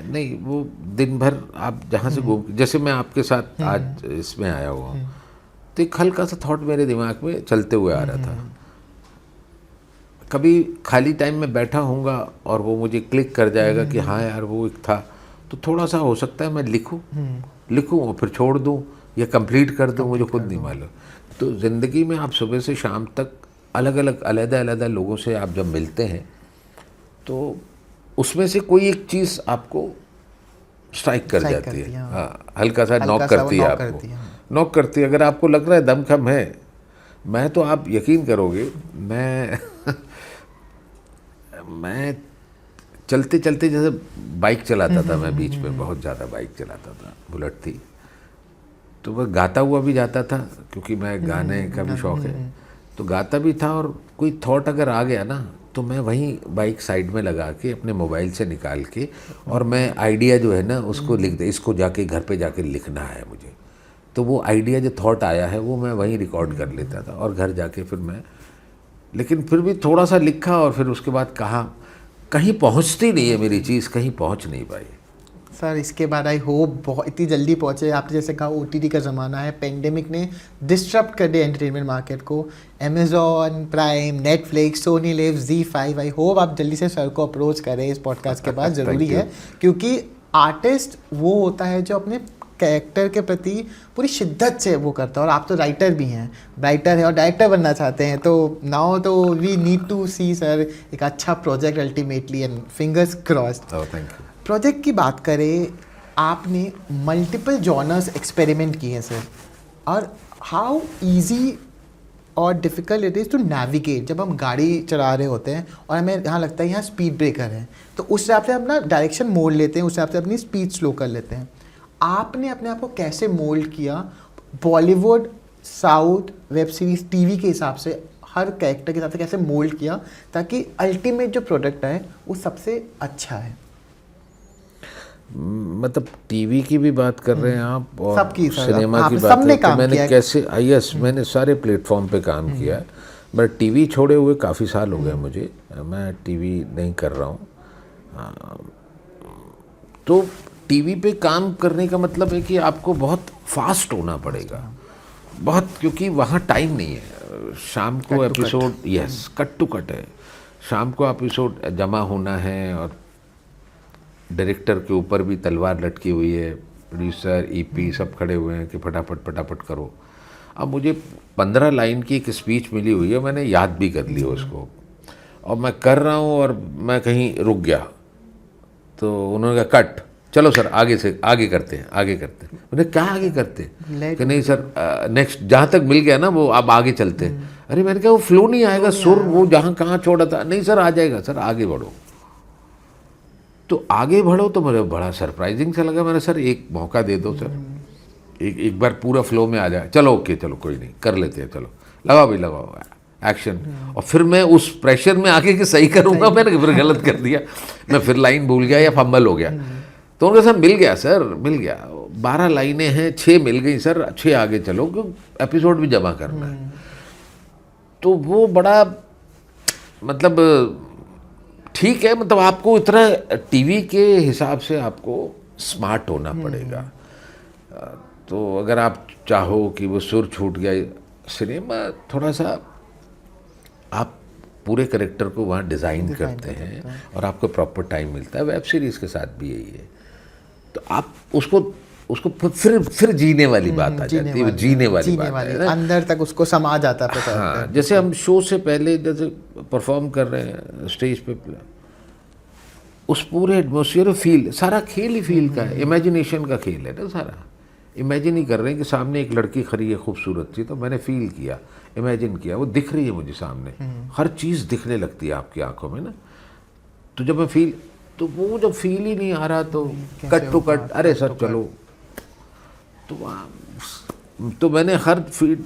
नहीं, वो दिन भर आप जहाँ से घूम, जैसे मैं आपके साथ आज इसमें आया हुआ हूँ, तो एक हल्का सा थॉट मेरे दिमाग में चलते हुए आ रहा था। कभी खाली टाइम में बैठा होऊंगा और वो मुझे क्लिक कर जाएगा कि हाँ यार वो एक था, तो थोड़ा सा हो सकता है मैं लिखूं और फिर छोड़ दूं या कंप्लीट कर दूं, मुझे खुद नहीं मालूम। तो ज़िंदगी में आप सुबह से शाम तक अलग अलग लोगों से आप जब मिलते हैं, तो उसमें से कोई एक चीज़ आपको स्ट्राइक कर जाती है। हाँ, हल्का सा नॉक करती है आपको, नॉक करती है। अगर आपको लग रहा है दम कम है, मैं तो आप यकीन करोगे, मैं चलते चलते, जैसे बाइक चलाता था मैं, बीच में बहुत ज़्यादा बाइक चलाता था, बुलेट थी, तो वह गाता हुआ भी जाता था क्योंकि मैं गाने का भी शौक़ है, तो गाता भी था। और कोई थॉट अगर आ गया ना, तो मैं वहीं बाइक साइड में लगा के अपने मोबाइल से निकाल के, और मैं आइडिया जो है ना उसको लिख दे, इसको जाके घर पे जाके लिखना है मुझे, तो वो आइडिया जो थॉट आया है वो मैं वहीं रिकॉर्ड कर लेता था, और घर जाके फिर मैं, लेकिन फिर भी थोड़ा सा लिखा, और फिर उसके बाद कहा कहीं पहुंचती नहीं है मेरी चीज़, कहीं पहुंच नहीं पाई। सर इसके बाद आई होप बहुत इतनी जल्दी पहुंचे। आपने जैसे कहा OTT का ज़माना है, पेंडेमिक ने डिस्टर्ब कर दिया एंटरटेनमेंट मार्केट को। Amazon prime, Netflix, Sony Liv, ZEE5, I hope आप जल्दी से सर को अप्रोच करें इस पॉडकास्ट के बाद, ज़रूरी है, क्योंकि आर्टिस्ट वो होता है जो अपने कैरेक्टर के प्रति पूरी शिद्दत से वो करता है। और आप तो राइटर भी हैं, राइटर है और डायरेक्टर बनना चाहते हैं, तो नाउ तो we need to see sir एक अच्छा project ultimately, and fingers crossed. Thank you. Project की बात करें, आपने मल्टीपल जॉनर्स एक्सपेरिमेंट किए हैं सर, और हाउ इजी और difficult it is to navigate जब हम गाड़ी चला रहे होते हैं और हमें यहाँ लगता है यहाँ स्पीड ब्रेकर है, तो उस हिसाब से अपना डायरेक्शन मोड़ लेते हैं, उस हिसाब से अपनी स्पीड स्लो कर लेते हैं। आपने अपने आप को कैसे मोल्ड किया Bollywood, south, web series, TV के हिसाब से, हर कैरेक्टर के हिसाब से कैसे मोल्ड किया ताकि अल्टीमेट जो प्रोडक्ट है वो सबसे अच्छा है? मतलब टीवी की भी बात कर रहे हैं आप, और सबकी सिनेमा की बात है, तो मैंने कैसे, यस, मैंने सारे प्लेटफॉर्म पे काम किया है, बट टीवी छोड़े हुए काफ़ी साल हो गए मुझे, मैं टीवी नहीं कर रहा हूँ। तो टीवी पे काम करने का मतलब है कि आपको बहुत फास्ट होना पड़ेगा, बहुत, क्योंकि वहाँ टाइम नहीं है। शाम को episode, yes, cut to cut है, शाम को एपिसोड जमा होना है, और डायरेक्टर के ऊपर भी तलवार लटकी हुई है, प्रोड्यूसर, ईपी सब खड़े हुए हैं कि फटाफट फटाफट करो। अब मुझे 15 लाइन की एक स्पीच मिली हुई है, मैंने याद भी कर ली उसको, और मैं कर रहा हूँ और मैं कहीं रुक गया, तो उन्होंने कहा कट, चलो सर आगे से आगे करते हैं, आगे करते हैं। मैंने क्या आगे करते हैं कि नहीं सर नेक्स्ट, जहाँ तक मिल गया ना वो अब आगे चलते हैं। अरे मैंने कहा वो फ्लो नहीं आएगा, सुर वो जहाँ कहाँ छोड़ा था, नहीं सर आ जाएगा, सर आगे बढ़ो। तो आगे बढ़ो तो मुझे बड़ा सरप्राइजिंग सा लगा। मैंने सर एक मौका दे दो सर, एक बार पूरा फ्लो में आ जाए। चलो ओके, चलो कोई नहीं, कर लेते हैं, चलो लगाओ भाई लगाओ एक्शन। और फिर मैं उस प्रेशर में आके कि सही करूँगा, मैंने फिर गलत कर दिया, मैं फिर लाइन भूल गया या फंबल हो गया। तो उनके साथ मिल गया सर, मिल गया, 12 लाइनें हैं, 6 मिल गई सर, 6 आगे चलो क्यों एपिसोड भी जमा करना है। तो वो बड़ा मतलब ठीक है, मतलब आपको इतना टीवी के हिसाब से आपको स्मार्ट होना पड़ेगा। तो अगर आप चाहो कि वो सुर छूट गया, सिनेमा थोड़ा सा आप पूरे करेक्टर को वहाँ डिज़ाइन करते हैं और आपको प्रॉपर टाइम मिलता है। वेब सीरीज़ के साथ भी यही है। तो आप उसको फिर जीने वाली बात आ जाती है, जीने वाली बात है ना, अंदर तक उसको समा जाता है। हाँ, जैसे हम शो से पहले जैसे परफॉर्म कर रहे हैं स्टेज पे, उस पूरे एटमोसफियर फील, सारा खेल ही फील का है, इमेजिनेशन का खेल है ना सारा। इमेजिन ही कर रहे हैं कि सामने एक लड़की खड़ी है खूबसूरत सी, तो मैंने फील किया, इमेजिन किया, वो दिख रही है मुझे सामने, हर चीज़ दिखने लगती है आपकी आंखों में ना। तो जब मैं फील, तो वो जब फील ही नहीं आ रहा तो कट टू कट, अरे सर चलो। तो मैंने हर फील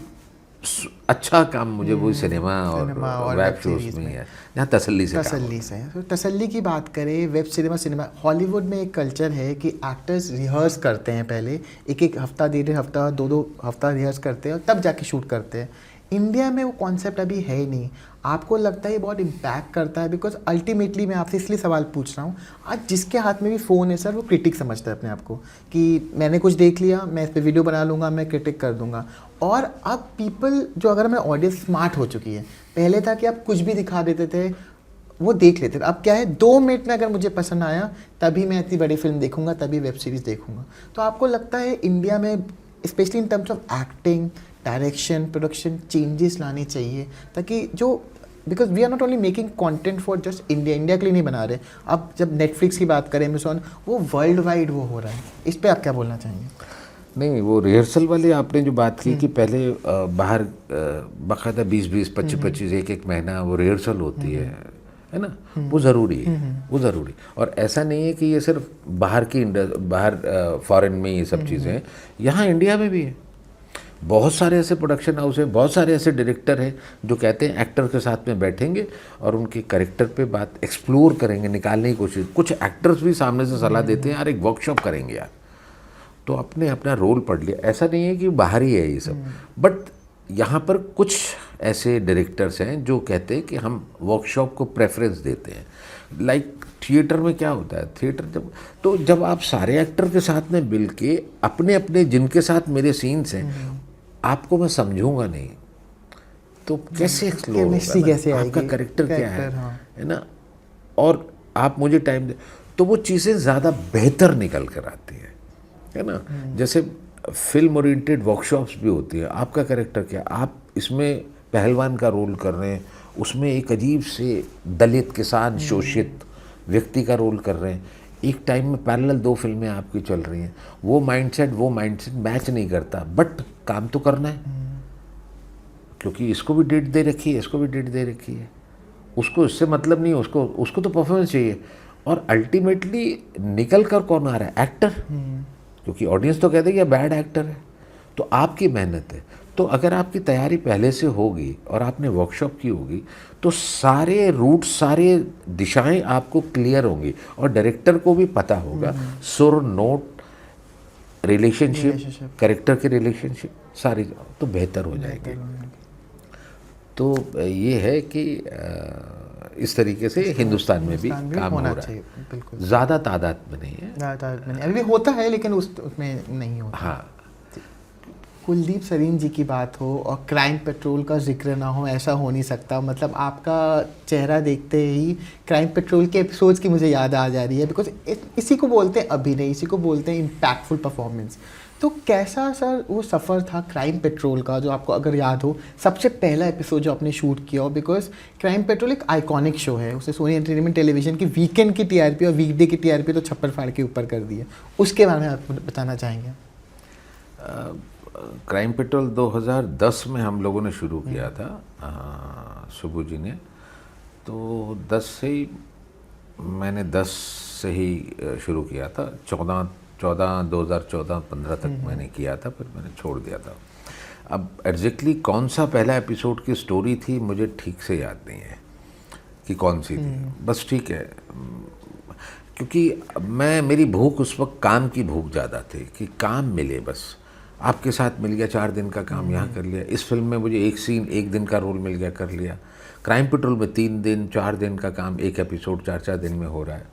अच्छा काम मुझे वही सिनेमा और वेब शोज में है, जहाँ तसल्ली से तो तसल्ली की बात करें, वेब सिनेमा हॉलीवुड में एक कल्चर है कि एक्टर्स रिहर्स करते हैं पहले, एक हफ्ता, 1.5 हफ्ता, 2 हफ्ता रिहर्स करते हैं और तब जाके शूट करते हैं। इंडिया में वो कॉन्सेप्ट अभी है ही नहीं। आपको लगता है ये बहुत इम्पैक्ट करता है? बिकॉज अल्टीमेटली मैं आपसे इसलिए सवाल पूछ रहा हूँ, आज जिसके हाथ में भी फ़ोन है सर, वो क्रिटिक समझता है अपने आप को कि मैंने कुछ देख लिया, मैं इस पर वीडियो बना लूँगा, मैं क्रिटिक कर दूँगा। और अब पीपल जो, अगर हमें ऑडियंस स्मार्ट हो चुकी है, पहले था कि आप कुछ भी दिखा देते थे, वो देख लेते थे। अब क्या है, 2 मिनट में अगर मुझे पसंद आया तभी मैं इतनी बड़ी फिल्म देखूँगा, तभी वेब सीरीज़ देखूँगा। तो आपको लगता है इंडिया में specially in terms of acting, direction, production changes लाने चाहिए, ताकि जो, because we are not only making content for just India के लिए नहीं बना रहे। अब जब नेटफ्लिक्स की बात करें, अमेज़ॉन, वो वर्ल्ड वाइड वो हो रहा है। इस पे आप क्या बोलना चाहेंगे? नहीं, वो रिहर्सल वाली आपने जो बात की कि पहले बाहर बाकायदा 20-20, 25-25 एक महीना वो रिहर्सल होती है ना, वो ज़रूरी है, वो ज़रूरी। और ऐसा नहीं है कि ये सिर्फ बाहर फॉरेन में ये सब चीज़ें हैं, यहाँ इंडिया में भी है। बहुत सारे ऐसे प्रोडक्शन हाउस हैं, बहुत सारे ऐसे डायरेक्टर हैं जो कहते हैं एक्टर के साथ में बैठेंगे और उनके कैरेक्टर पे बात एक्सप्लोर करेंगे, निकालने की कोशिश। कुछ एक्टर्स भी सामने से सलाह देते हैं, यार एक वर्कशॉप करेंगे यार, तो अपने अपना रोल पढ़ लिया। ऐसा नहीं है कि बाहर ही है ये सब, बट यहाँ पर कुछ ऐसे डायरेक्टर्स हैं जो कहते हैं कि हम वर्कशॉप को प्रेफरेंस देते हैं। लाइक थिएटर में क्या होता है, थिएटर जब आप सारे एक्टर के साथ में मिल के अपने अपने जिनके साथ मेरे सीन्स हैं, आपको मैं समझूंगा नहीं तो कैसे एक्सप्लोर होगा, कैसे आपका कैरेक्टर क्या है ना, और आप मुझे टाइम दे, तो वो चीज़ें ज़्यादा बेहतर निकल कर आती है ना। जैसे फिल्म ओरिएंटेड वर्कशॉप्स भी होती है, आपका कैरेक्टर क्या, आप इसमें पहलवान का रोल कर रहे हैं, उसमें एक अजीब से दलित किसान शोषित व्यक्ति का रोल कर रहे हैं, एक टाइम में पैरेलल 2 फिल्में आपकी चल रही हैं, वो माइंडसेट मैच नहीं करता, बट काम तो करना है क्योंकि इसको भी डेट दे रखी है, इसको भी डेट दे रखी है, उसको इससे मतलब नहीं है, उसको तो परफॉर्मेंस चाहिए। और अल्टीमेटली निकल कर कौन आ रहा है, एक्टर, क्योंकि ऑडियंस तो कहते हैं कि बैड एक्टर है। तो आपकी मेहनत है, तो अगर आपकी तैयारी पहले से होगी और आपने वर्कशॉप की होगी तो सारे रूट, सारे दिशाएं आपको क्लियर होंगी और डायरेक्टर को भी पता होगा सुर, नोट, रिलेशनशिप, कैरेक्टर के रिलेशनशिप सारी, तो बेहतर हो जाएगी। तो ये है कि इस तरीके से हिंदुस्तान में भी काम हो रहा है, ज़्यादा तादाद में नहीं है, अभी भी होता है लेकिन उसमें नहीं होता। हाँ, कुलदीप सरीन जी की बात हो और क्राइम पेट्रोल का जिक्र ना हो, ऐसा हो नहीं सकता। मतलब आपका चेहरा देखते ही क्राइम पेट्रोल के एपिसोड्स की मुझे याद आ जा रही है, बिकॉज इसी को बोलते हैं अभिनय, इसी को बोलते हैं इम्पैक्टफुल परफॉर्मेंस। तो कैसा सर वो सफ़र था क्राइम पेट्रोल का, जो आपको अगर याद हो सबसे पहला एपिसोड जो आपने शूट किया हो? बिकॉज क्राइम पेट्रोल एक आइकॉनिक शो है, उसे सोनी एंटरटेनमेंट टेलीविजन की वीकेंड की टीआरपी और वीकडे की टीआरपी तो छप्पर फाड़ के ऊपर कर दी है, उसके बारे में आप बताना चाहेंगे? क्राइम पेट्रोल 2010 में हम लोगों ने शुरू किया था, सुबू जी ने। तो 10 से ही मैंने 10 से ही शुरू किया था। 2014-15 तक मैंने किया था, फिर मैंने छोड़ दिया था। अब एग्जैक्टली कौन सा पहला एपिसोड की स्टोरी थी मुझे ठीक से याद नहीं है कि कौन सी थी, बस ठीक है। क्योंकि मेरी भूख उस वक्त काम की भूख ज़्यादा थी कि काम मिले, बस आपके साथ मिल गया, 4 दिन का काम यहाँ कर लिया। इस फिल्म में मुझे एक सीन 1 दिन का रोल मिल गया, कर लिया। क्राइम पेट्रोल में 3 दिन 4 दिन का काम, एक एपिसोड 4-4 दिन में हो रहा है,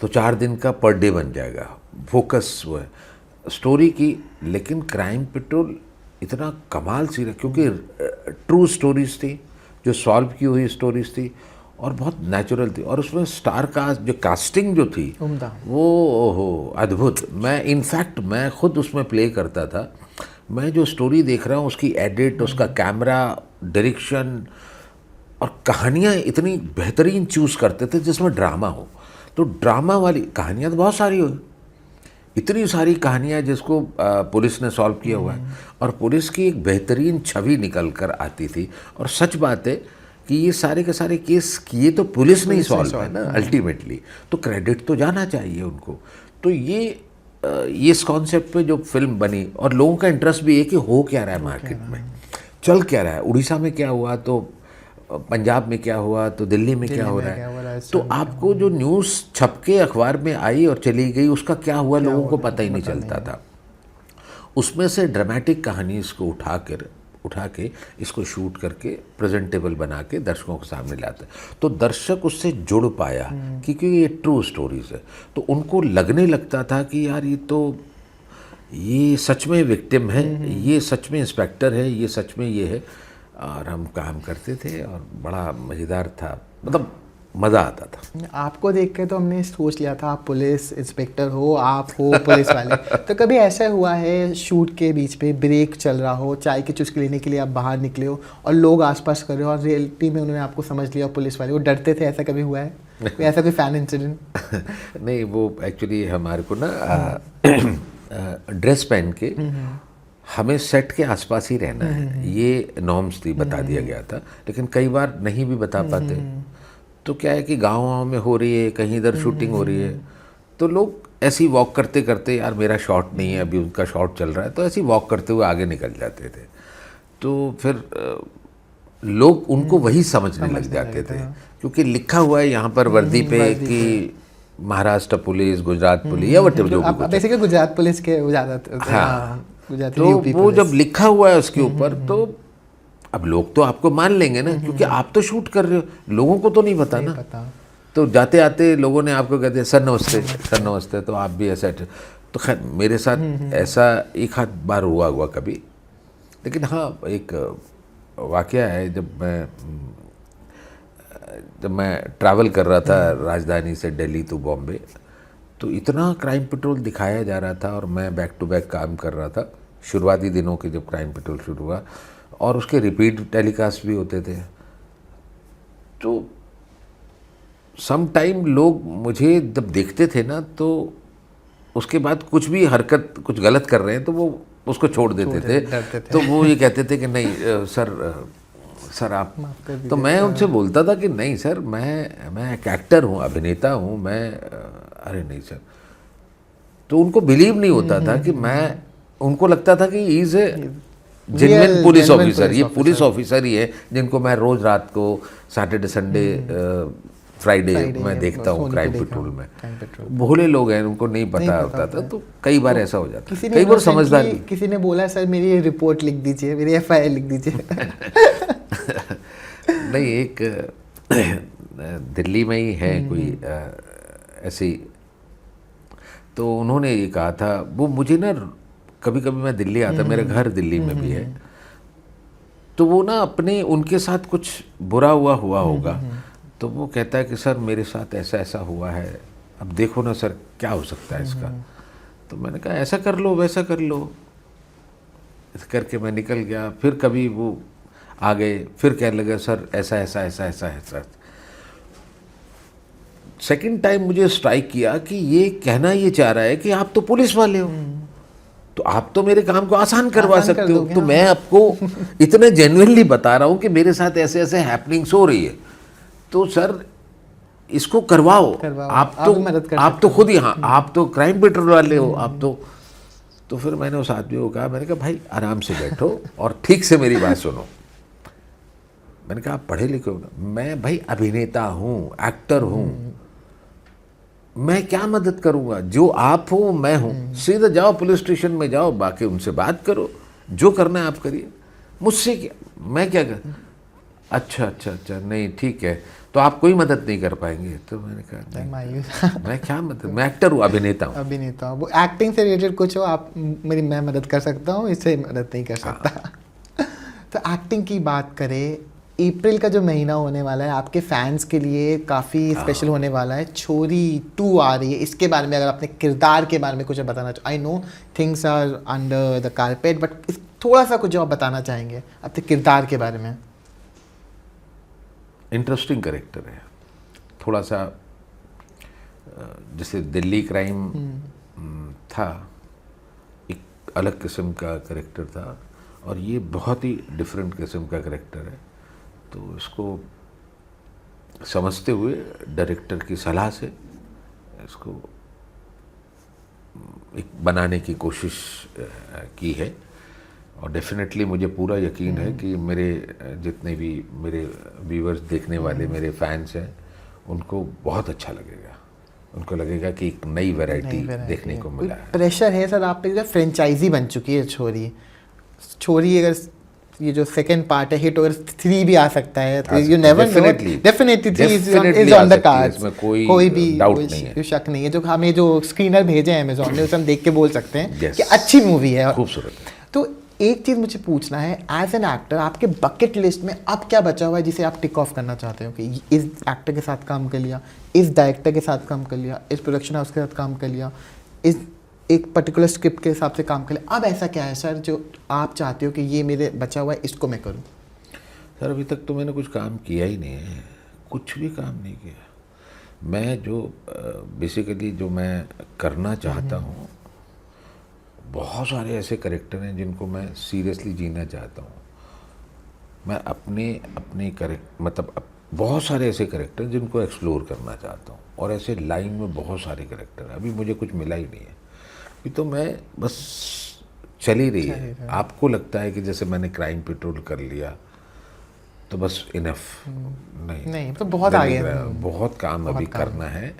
तो 4 दिन का पर डे बन जाएगा। फोकस वो है स्टोरी की। लेकिन क्राइम पेट्रोल इतना कमाल सी रहा, क्योंकि ट्रू स्टोरीज थी, जो सॉल्व की हुई स्टोरीज थी और बहुत नेचुरल थी। और उसमें स्टार कास्ट, जो कास्टिंग जो थी वो हो अद्भुत। मैं इनफैक्ट मैं खुद उसमें प्ले करता था। मैं जो स्टोरी देख रहा हूँ उसकी एडिट, उसका कैमरा, डायरेक्शन और कहानियाँ इतनी बेहतरीन चूज़ करते थे जिसमें ड्रामा हो। तो ड्रामा वाली कहानियाँ तो बहुत सारी हुई, इतनी सारी कहानियाँ जिसको पुलिस ने सॉल्व किया हुआ है, और पुलिस की एक बेहतरीन छवि निकल कर आती थी। और सच बात है कि ये सारे के सारे केस किए तो पुलिस ने ही सॉल्व है ना अल्टीमेटली, तो क्रेडिट तो जाना चाहिए उनको। तो ये इस कॉन्सेप्ट पे जो फिल्म बनी, और लोगों का इंटरेस्ट भी है कि हो क्या रहा है मार्केट में, चल क्या रहा है, उड़ीसा में क्या हुआ तो पंजाब में क्या हुआ तो दिल्ली में क्या हो रहा है। तो आपको जो न्यूज़ छपके अखबार में आई और चली गई, उसका क्या हुआ लोगों को पता ही नहीं चलता था। उसमें से ड्रामेटिक कहानी इसको उठा के इसको शूट करके प्रेजेंटेबल बना के दर्शकों के सामने लाते, तो दर्शक उससे जुड़ पाया क्योंकि ये ट्रू स्टोरीज है। तो उनको लगने लगता था कि यार ये सच में विक्टिम है, ये सच में इंस्पेक्टर है, ये सच में ये है। और हम काम करते थे और बड़ा मज़ेदार था, मतलब मज़ा आता था। आपको देख के तो हमने सोच लिया था आप पुलिस इंस्पेक्टर हो, आप हो पुलिस वाले। तो कभी ऐसा हुआ है शूट के बीच पे ब्रेक चल रहा हो, चाय की चुस्की लेने के लिए आप बाहर निकले हो और लोग आसपास कर रहे हो और रियलिटी में उन्होंने आपको समझ लिया पुलिस वाले, वो डरते थे, ऐसा कभी हुआ है? कोई ऐसा कोई फैन इंसिडेंट? नहीं, वो एक्चुअली हमारे को ना ड्रेस पहन के हमें सेट के आसपास ही रहना है, ये नॉर्म्स थी, बता दिया गया था। लेकिन कई बार नहीं भी बता पाते, तो क्या है कि गाँव में हो रही है, कहीं इधर शूटिंग हो रही है, तो लोग ऐसे ही वॉक करते करते, यार मेरा शॉट नहीं है अभी, उनका शॉट चल रहा है, तो ऐसे ही वॉक करते हुए आगे निकल जाते थे। तो फिर लोग उनको वही समझने लग जाते थे, क्योंकि लिखा हुआ है यहाँ पर वर्दी पे कि महाराष्ट्र पुलिस, गुजरात पुलिस या वट जो बेसिकली गुजरात पुलिस के ज़्यादा। हाँ, तो वो जब लिखा हुआ है उसके ऊपर, तो अब लोग तो आपको मान लेंगे ना, क्योंकि आप तो शूट कर रहे हो, लोगों को तो नहीं पता ना। तो जाते आते लोगों ने आपको कहते हैं सर नमस्ते, सर नमस्ते, तो आप भी ऐसा। तो खैर मेरे साथ ऐसा एक आध बार हुआ कभी। लेकिन हाँ, एक वाकया है, जब मैं ट्रैवल कर रहा था राजधानी से दिल्ली टू बॉम्बे, तो इतना क्राइम पेट्रोल दिखाया जा रहा था और मैं बैक टू बैक काम कर रहा था शुरुआती दिनों के, जब क्राइम पेट्रोल शुरू हुआ, और उसके रिपीट टेलीकास्ट भी होते थे। तो सम टाइम लोग मुझे जब देखते थे ना, तो उसके बाद कुछ भी हरकत, कुछ गलत कर रहे हैं तो वो उसको छोड़ देते थे। तो वो ये कहते थे कि नहीं सर आप, तो मैं उनसे बोलता था कि नहीं सर, मैं एक एक्टर हूँ, अभिनेता हूँ मैं, अरे नहीं सर। तो उनको बिलीव नहीं होता था कि मैं, उनको लगता था कि is a genuine police officer, ये पुलिस ऑफिसर ही है जिनको मैं रोज़ रात को सैटरडे संडे फ्राइडे मैं देखता हूँ क्राइम पेट्रोल में। भोले लोग हैं, उनको नहीं पता होता था, तो कई बार ऐसा हो जाता है। कई बार समझदार, किसी ने बोला सर मेरी रिपोर्ट लिख दीजिए, मेरी FIR लिख दीजिए। नहीं, एक दिल्ली में ही है कोई ऐसी, तो उन्होंने ये कहा था, वो मुझे ना कभी कभी मैं दिल्ली आता, मेरा घर दिल्ली में भी है, तो वो ना अपने उनके साथ कुछ बुरा हुआ होगा, तो वो कहता है कि सर मेरे साथ ऐसा ऐसा हुआ है, अब देखो ना सर क्या हो सकता है इसका। तो मैंने कहा ऐसा कर लो वैसा कर लो, इस करके मैं निकल गया। फिर कभी वो आ गए, फिर कहने लगे सर ऐसा ऐसा ऐसा ऐसा ऐसा। सेकंड टाइम मुझे स्ट्राइक किया कि ये कहना ये चाह रहा है कि आप तो पुलिस वाले हो, तो आप तो मेरे काम को आसान करवा सकते हो, तो मैं आपको इतने जेन्युइनली बता रहा हूँ कि मेरे साथ ऐसे ऐसे हैपनिंग्स हो रही है, तो सर इसको करवाओ। आप तो खुद ही, हाँ आप तो क्राइम पेट्रोल वाले हो, आप तो फिर मैंने उस आदमी को कहा, मैंने कहा भाई आराम से बैठो और ठीक से मेरी बात सुनो। मैंने कहा आप पढ़े लिखे हो ना, मैं भाई अभिनेता हूँ, एक्टर हूँ, मैं क्या मदद करूँगा, जो आप हो मैं हूँ, सीधा जाओ पुलिस स्टेशन में जाओ, बाकी उनसे बात करो, जो करना है आप करिए, मुझसे क्या, मैं क्या कर। अच्छा अच्छा अच्छा, नहीं ठीक है, तो आप कोई मदद नहीं कर पाएंगे। तो मैंने कहा मैं क्या मदद, मैं एक्टर हूँ, अभिनेता हूँ, वो एक्टिंग से रिलेटेड कुछ हो आप मैं मदद कर सकता हूँ, इससे मदद नहीं कर सकता। तो एक्टिंग की बात करें, अप्रैल का जो महीना होने वाला है आपके फैंस के लिए काफ़ी स्पेशल होने वाला है, छोरी 2 आ रही है, इसके बारे में अगर अपने किरदार के बारे में कुछ बताना चाहो, I know things are under the carpet, but थोड़ा सा कुछ जो आप बताना चाहेंगे अपने किरदार के बारे में। इंटरेस्टिंग कैरेक्टर है, थोड़ा सा जैसे दिल्ली क्राइम था, एक अलग किस्म का कैरेक्टर था, और ये बहुत ही डिफरेंट किस्म का कैरेक्टर है। तो इसको समझते हुए डायरेक्टर की सलाह से इसको एक बनाने की कोशिश की है, और डेफिनेटली मुझे पूरा यकीन है कि मेरे जितने भी मेरे व्यूअर्स देखने वाले मेरे फैंस हैं, उनको बहुत अच्छा लगेगा, उनको लगेगा कि एक नई वैरायटी देखने को मिला है। प्रेशर है सर आप पे, फ्रेंचाइजी बन चुकी है छोरी, अगर ये जो सेकंड पार्ट है हिट और 3 भी आ सकता है, तो you never know, definitely 3 is on the cards, इसमें कोई भी डाउट नहीं है, शक नहीं है। जो हमें जो स्क्रीनर भेजे हैं अमेज़न ने, उसे हम देख के बोल सकते हैं कि अच्छी मूवी है, खूबसूरत। तो एक चीज़ मुझे पूछना है, एज एन एक्टर आपके बकेट लिस्ट में अब क्या बचा हुआ है जिसे आप टिक ऑफ करना चाहते हो कि इस एक्टर के साथ काम कर लिया, इस डायरेक्टर के साथ काम कर लिया, इस प्रोडक्शन हाउस के साथ काम कर लिया, इस एक पर्टिकुलर स्क्रिप्ट के हिसाब से काम कर लिया, अब ऐसा क्या है सर जो आप चाहते हो कि ये मेरे बचा हुआ है, इसको मैं करूं? सर अभी तक तो मैंने कुछ काम किया ही नहीं है, कुछ भी काम नहीं किया। मैं जो बेसिकली जो मैं करना चाहता हूँ, बहुत सारे ऐसे कैरेक्टर हैं जिनको मैं सीरियसली जीना चाहता हूँ। मैं अपने मतलब बहुत सारे ऐसे कैरेक्टर जिनको एक्सप्लोर करना चाहता हूँ, और ऐसे लाइन में बहुत सारे कैरेक्टर हैं, अभी मुझे कुछ मिला ही नहीं है, तो मैं बस चल ही रही है। आपको लगता है कि जैसे मैंने क्राइम पेट्रोल कर लिया तो बस इनफ, नहीं तो बहुत आगे, बहुत काम अभी करना है।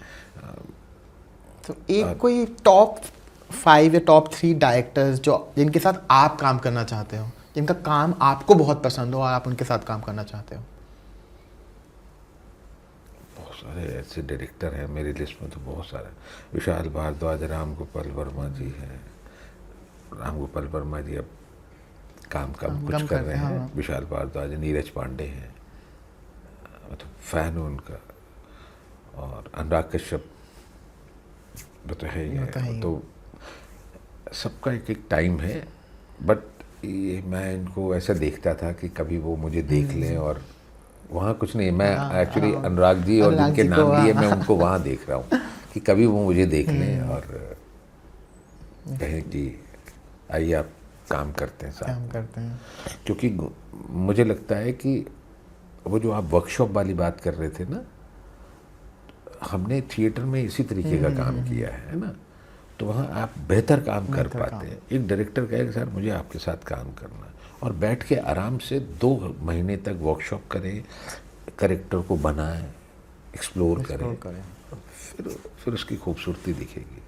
तो एक कोई टॉप 5 या टॉप 3 डायरेक्टर्स जो जिनके साथ आप काम करना चाहते हो, जिनका काम आपको बहुत पसंद हो और आप उनके साथ काम करना चाहते हो? बहुत सारे ऐसे डायरेक्टर हैं मेरी लिस्ट में, तो बहुत सारे, विशाल भारद्वाज, राम गोपाल वर्मा जी हैं। राम गोपाल वर्मा जी अब काम कुछ कर रहे हैं। विशाल भारद्वाज, नीरज पांडे हैं, मतलब फैन हूँ उनका, और अनुराग कश्यप तो है ही है। तो सबका एक एक टाइम है, बट ये मैं इनको ऐसा देखता था कि कभी वो मुझे देख लें, और वहाँ कुछ नहीं, मैं एक्चुअली अनुराग जी और जिनके नाम लिए मैं उनको वहाँ देख रहा हूँ कि कभी वो मुझे देख लें और कहें कि आइए आप काम करते हैं साथ। क्योंकि मुझे लगता है कि वो जो आप वर्कशॉप वाली बात कर रहे थे ना, हमने थिएटर में इसी तरीके का काम किया है ना, तो वहाँ आप बेहतर काम कर पाते हैं। एक डायरेक्टर कहेगा सर मुझे आपके साथ काम करना है, और बैठ के आराम से 2 महीने तक वर्कशॉप करें, कैरेक्टर को बनाएं, एक्सप्लोर करें, फिर उसकी खूबसूरती दिखेगी।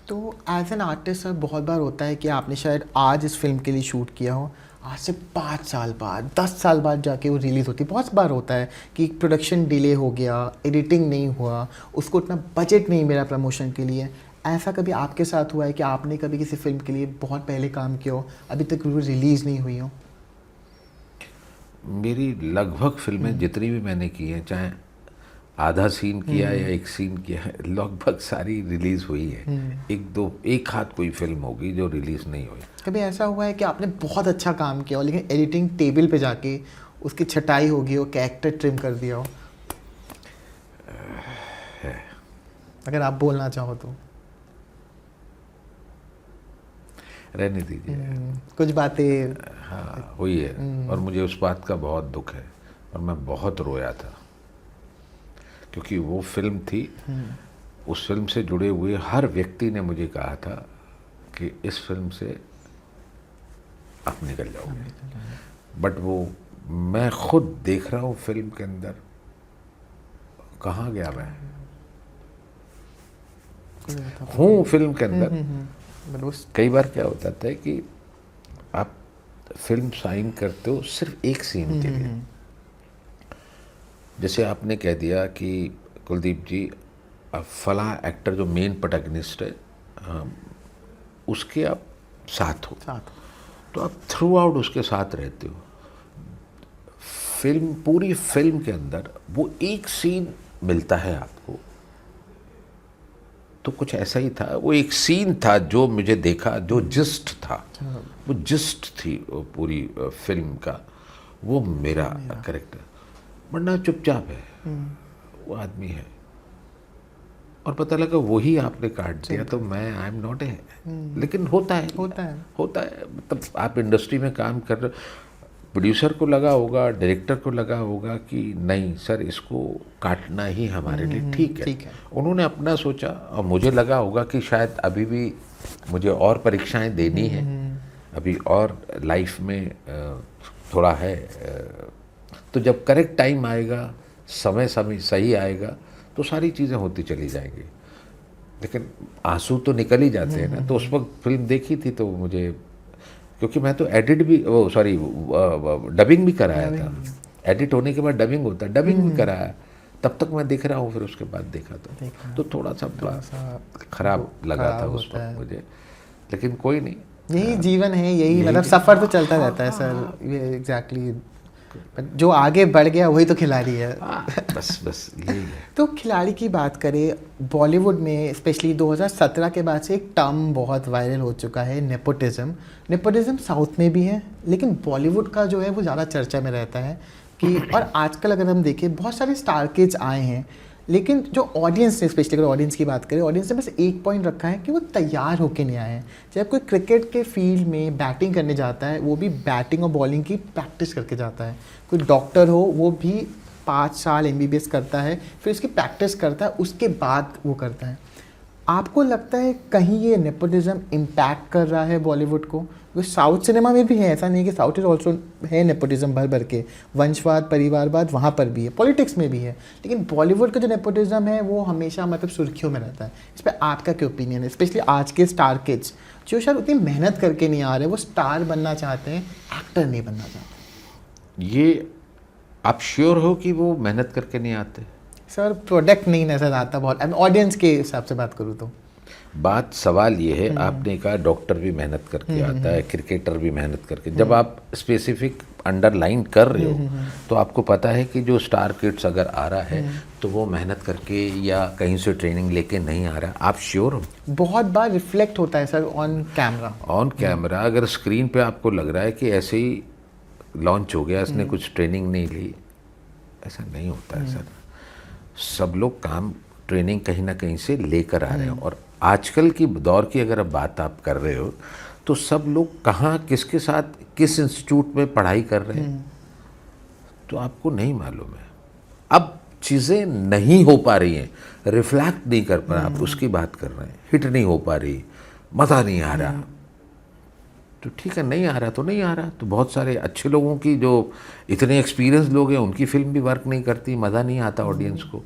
तो एज एन आर्टिस्ट सर बहुत बार होता है कि आपने शायद आज इस फिल्म के लिए शूट किया हो, आज से 5 साल बाद 10 साल बाद जाके वो रिलीज़ होती है। बहुत बार होता है कि प्रोडक्शन डिले हो गया, एडिटिंग नहीं हुआ, उसको उतना बजट नहीं मिला प्रमोशन के लिए। ऐसा कभी आपके साथ हुआ है कि आपने कभी किसी फिल्म के लिए बहुत पहले काम किया हो, अभी तक वो रिलीज़ नहीं हुई हो? मेरी लगभग फिल्में जितनी भी मैंने की हैं, चाहे आधा सीन किया या एक सीन किया है, लगभग सारी रिलीज़ हुई है। एक हाथ कोई फिल्म होगी जो रिलीज़ नहीं हुई। कभी ऐसा हुआ है कि आपने बहुत अच्छा काम किया हो लेकिन एडिटिंग टेबल पे जाके उसकी छटाई होगी हो, कैरेक्टर ट्रिम कर दिया हो? है। अगर आप बोलना चाहो तो रहने दीजिए। कुछ बातें। हाँ, हुई है और मुझे उस बात का बहुत दुख है और मैं बहुत रोया था, क्योंकि वो फिल्म थी, उस फिल्म से जुड़े हुए हर व्यक्ति ने मुझे कहा था कि इस फिल्म से आप निकल जाओगे। बट वो मैं खुद देख रहा हूँ फिल्म के अंदर, कहाँ गया मैं हूँ फिल्म के अंदर। कई बार क्या होता था कि आप फिल्म साइन करते हो सिर्फ एक सीन के लिए। जैसे आपने कह दिया कि कुलदीप जी फला एक्टर जो मेन प्रोटैगनिस्ट है, उसके आप साथ हो, तो आप थ्रू आउट उसके साथ रहते हो। फिल्म, पूरी फिल्म के अंदर वो एक सीन मिलता है आपको, तो कुछ ऐसा ही था। वो एक सीन था जो मुझे देखा, जो जिस्ट था, वो जिस्ट थी वो पूरी फिल्म का, वो मेरा कैरेक्टर। वरना चुपचाप है, वो आदमी है, और पता लगा वही आपने काट दिया, तो मैं आई एम नॉट ए। लेकिन होता है। मतलब आप इंडस्ट्री में काम कर रहे हो, प्रोड्यूसर को लगा होगा, डायरेक्टर को लगा होगा कि नहीं सर इसको काटना ही हमारे लिए ठीक है। उन्होंने अपना सोचा, और मुझे लगा होगा कि शायद अभी भी मुझे और परीक्षाएं देनी है, अभी और लाइफ में थोड़ा है। तो जब करेक्ट टाइम आएगा, समय सही आएगा, तो सारी चीज़ें होती चली जाएंगी। लेकिन आंसू तो निकल ही जाते हैं ना। तो उस वक्त फिल्म देखी थी तो मुझे, क्योंकि मैं तो एडिट भी, डबिंग भी कराया था। एडिट होने के बाद डबिंग होता है, डबिंग भी कराया, तब तक मैं देख रहा हूँ। फिर उसके बाद देखा तो थोड़ा सा खराब लगा था उस वक्त मुझे। लेकिन कोई नहीं, यही जीवन है, यही मतलब सफ़र तो चलता रहता है सर। ये एग्जैक्टली जो आगे बढ़ गया वही तो खिलाड़ी है। बस यही है। तो खिलाड़ी की बात करें, बॉलीवुड में स्पेशली 2017 के बाद से एक टर्म बहुत वायरल हो चुका है, नेपोटिज्म। नेपोटिज्म साउथ में भी है, लेकिन बॉलीवुड का जो है वो ज़्यादा चर्चा में रहता है कि, और आजकल अगर हम देखें बहुत सारे स्टार किड्स आए हैं, लेकिन जो ऑडियंस ने, स्पेशली अगर ऑडियंस की बात करें, ऑडियंस ने बस एक पॉइंट रखा है कि वो तैयार होके नहीं आए हैं। जब कोई क्रिकेट के फील्ड में बैटिंग करने जाता है, वो भी बैटिंग और बॉलिंग की प्रैक्टिस करके जाता है। कोई डॉक्टर हो, वो भी 5 साल MBBS करता है, फिर उसकी प्रैक्टिस करता है, उसके बाद वो करता है। आपको लगता है कहीं ये नेपोटिज्म इम्पैक्ट कर रहा है बॉलीवुड को? क्योंकि साउथ सिनेमा में भी है, ऐसा नहीं है कि साउथ इज ऑल्सो है नेपोटिज्म भर के, वंशवाद, परिवारवाद वहाँ पर भी है, पॉलिटिक्स में भी है, लेकिन बॉलीवुड का जो नेपोटिज्म है वो हमेशा मतलब सुर्खियों में रहता है। इस पर आपका क्या ओपिनियन है, स्पेशली आज के स्टार किड्स जो शायद उतनी मेहनत करके नहीं आ रहे, वो स्टार बनना चाहते हैं, एक्टर नहीं बनना चाहते? ये आप श्योर हो कि वो मेहनत करके नहीं आते? सर प्रोडक्ट नहीं नजर आता बहुत, ऑडियंस के हिसाब से बात करूँ तो। बात सवाल ये है, आपने कहा डॉक्टर भी मेहनत करके आता है, क्रिकेटर भी मेहनत करके। जब आप स्पेसिफिक अंडरलाइन कर रहे हो तो आपको पता है कि जो स्टार किड्स अगर आ रहा है तो वो मेहनत करके या कहीं से ट्रेनिंग लेके नहीं आ रहा। आप श्योर हो? बहुत बार रिफ्लेक्ट होता है सर ऑन कैमरा। अगर स्क्रीन पे आपको लग रहा है कि ऐसे ही लॉन्च हो गया, इसने कुछ ट्रेनिंग नहीं ली, ऐसा नहीं होता है सर। सब लोग काम, ट्रेनिंग कहीं ना कहीं से लेकर आ रहे हैं। और आजकल की दौर की अगर बात आप कर रहे हो तो सब लोग कहाँ, किसके साथ, किस इंस्टीट्यूट में पढ़ाई कर रहे हैं तो आपको नहीं मालूम है। अब चीज़ें नहीं हो पा रही हैं, रिफ्लेक्ट नहीं कर पा रहा, आप उसकी बात कर रहे हैं, हिट नहीं हो पा रही, मज़ा नहीं आ रहा, तो ठीक है, नहीं आ रहा तो नहीं आ रहा। तो बहुत सारे अच्छे लोगों की, जो इतने एक्सपीरियंस लोग हैं, उनकी फिल्म भी वर्क नहीं करती, मज़ा नहीं आता ऑडियंस को।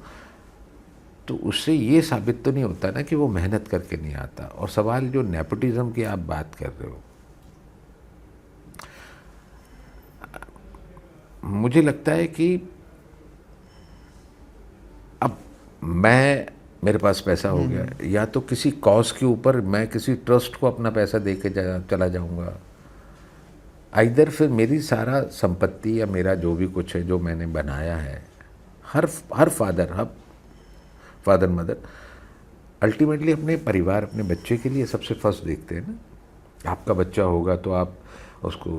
तो उससे ये साबित तो नहीं होता ना कि वो मेहनत करके नहीं आता। और सवाल जो नेपोटिज्म की आप बात कर रहे हो, मुझे लगता है कि अब मेरे पास पैसा हो गया, या तो किसी कॉज के ऊपर मैं किसी ट्रस्ट को अपना पैसा दे के चला जाऊंगा, आइदर फिर मेरी सारा संपत्ति या मेरा जो भी कुछ है जो मैंने बनाया है, हर फादर मदर अल्टीमेटली अपने परिवार, अपने बच्चे के लिए सबसे फर्स्ट देखते हैं ना। आपका बच्चा होगा तो आप उसको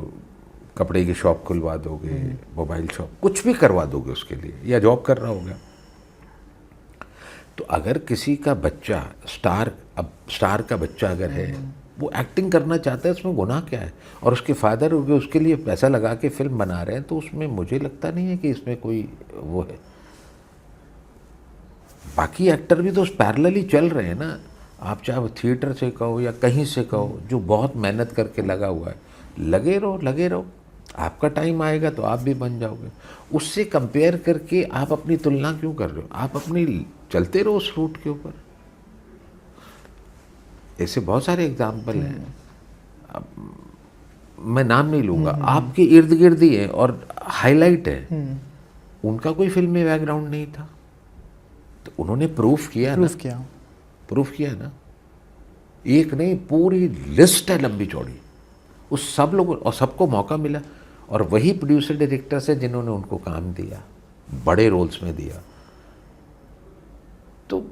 कपड़े की शॉप खुलवा दोगे, मोबाइल शॉप, कुछ भी करवा दोगे उसके लिए, या जॉब कर रहा होगा। तो अगर किसी का बच्चा स्टार का बच्चा अगर है, वो एक्टिंग करना चाहता है, उसमें गुनाह क्या है? और उसके फादर हो गए, उसके लिए पैसा लगा के फिल्म बना रहे हैं, तो उसमें मुझे लगता नहीं है कि इसमें कोई वो है। बाकी एक्टर भी तो पैरेलली चल रहे हैं ना। आप चाहे थिएटर से कहो या कहीं से कहो, जो बहुत मेहनत करके लगा हुआ है, लगे रहो, आपका टाइम आएगा तो आप भी बन जाओगे। उससे कंपेयर करके आप अपनी तुलना क्यों कर रहे हो? आप अपनी चलते रहो उस रूट के ऊपर। ऐसे बहुत सारे एग्जाम्पल हैं, अब मैं नाम नहीं लूँगा, आपके इर्द गिर्द ही है और हाईलाइट है। उनका कोई फिल्मी बैकग्राउंड नहीं था, तो उन्होंने प्रूफ किया ना। एक नहीं, पूरी लिस्ट है लंबी चौड़ी। उस सब लोगों और सबको मौका मिला, और वही प्रोड्यूसर डायरेक्टर्स है जिन्होंने उनको काम दिया, बड़े रोल्स में दिया। तो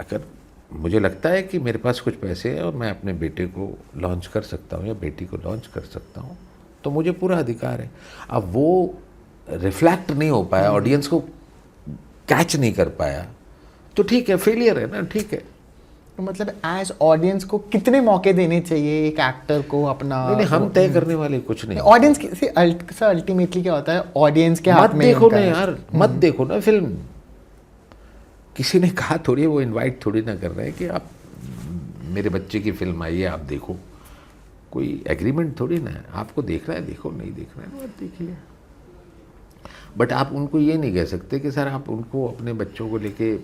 अगर मुझे लगता है कि मेरे पास कुछ पैसे हैं और मैं अपने बेटे को लॉन्च कर सकता हूँ या बेटी को लॉन्च कर सकता हूँ, तो मुझे पूरा अधिकार है। अब वो रिफ्लेक्ट नहीं हो पाया, ऑडियंस को कैच नहीं कर पाया, तो ठीक है, फेलियर है ना, ठीक है। तो मतलब एज ऑडियंस को कितने मौके देने चाहिए एक एक्टर को अपना? नहीं, हम तय करने वाले कुछ नहीं। ऑडियंस से अल्टीमेटली क्या होता है, ऑडियंस के हाथ में देखो ना यार, मत देखो ना फिल्म। किसी ने कहा थोड़ी, वो इनवाइट थोड़ी ना कर रहे हैं कि आप मेरे बच्चे की फिल्म आई है आप देखो, कोई एग्रीमेंट थोड़ी ना है। आपको देखना है देखो, नहीं देखना है मत देखिए। बट आप उनको ये नहीं कह सकते कि सर आप उनको अपने बच्चों को लेके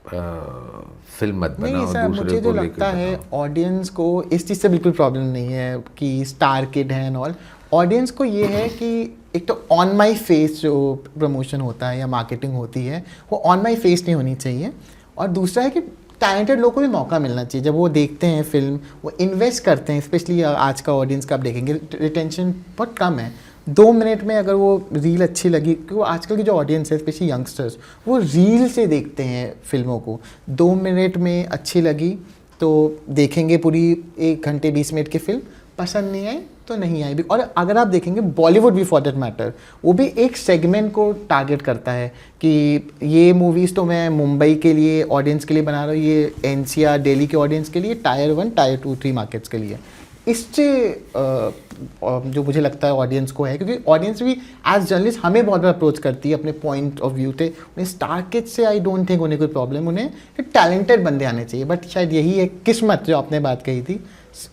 फिल्म मत बनाओ। नहीं सर, मुझे तो लगता है ऑडियंस को इस चीज़ से बिल्कुल प्रॉब्लम नहीं है कि स्टार किड है एंड ऑल। ऑडियंस को ये है कि एक तो ऑन माई फेस जो प्रमोशन होता है या मार्केटिंग होती है, वो ऑन माई फेस नहीं होनी चाहिए। और दूसरा है कि टैलेंटेड लोगों को भी मौका मिलना चाहिए। जब वो देखते हैं फिल्म, वो इन्वेस्ट करते हैं। स्पेशली आज का ऑडियंस का आप देखेंगे, रिटेंशन बहुत कम है। 2 मिनट में अगर वो रील अच्छी लगी, क्योंकि आजकल की जो ऑडियंस है स्पेशली यंगस्टर्स, वो रील से देखते हैं फिल्मों को। 2 मिनट में अच्छी लगी तो देखेंगे पूरी 1 घंटे 20 मिनट की फिल्म, पसंद नहीं आई तो नहीं आई भी। और अगर आप देखेंगे बॉलीवुड भी फॉर दैट मैटर, वो भी एक सेगमेंट को टारगेट करता है कि ये मूवीज़ तो मैं मुंबई के लिए ऑडियंस के लिए बना रहा हूँ, ये NCR दिल्ली के ऑडियंस के लिए, टायर 1 टायर 2 3 मार्केट्स के लिए। इससे जो मुझे लगता है ऑडियंस को है, क्योंकि ऑडियंस भी एज जर्नलिस्ट हमें बहुत बार अप्रोच करती है अपने पॉइंट ऑफ व्यू से। उन्हें स्टार किड से आई डोंट थिंक उन्हें कोई प्रॉब्लम, उन्हें टैलेंटेड बंदे आने चाहिए। बट शायद यही है किस्मत, जो आपने बात कही थी,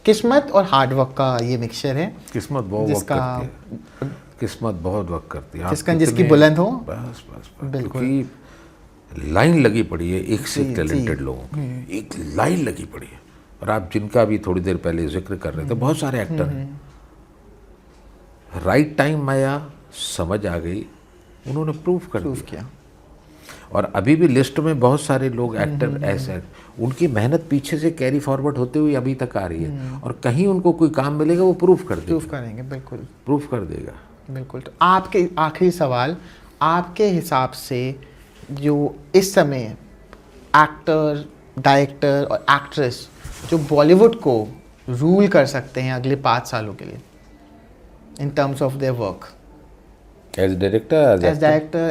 किस्मत और हार्डवर्क का ये मिक्सचर है। किस्मत बहुत वक्त करती है, किस्मत बहुत वक्त करती है। जिसकी बुलंद हो, बस बिल्कुल। लाइन लगी पड़ी है एक से टैलेंटेड लोगों की, एक लाइन लगी पड़ी है। और आप जिनका भी थोड़ी देर पहले जिक्र कर रहे थे, बहुत सारे एक्टर हैं, राइट टाइम आया, समझ आ गई, उन्होंने प्रूफ कर दिया। और अभी भी लिस्ट में बहुत सारे लोग एक्टर ऐसे, उनकी मेहनत पीछे से कैरी फॉरवर्ड होते हुए अभी तक आ रही है, और कहीं उनको कोई काम मिलेगा वो प्रूफ कर देगा, प्रूफ करेंगे, बिल्कुल प्रूफ कर देगा, बिल्कुल। तो आपके आखिरी सवाल, आपके हिसाब से जो इस समय एक्टर, डायरेक्टर और एक्ट्रेस जो बॉलीवुड को रूल कर सकते हैं अगले 5 सालों के लिए in terms of their work, as director,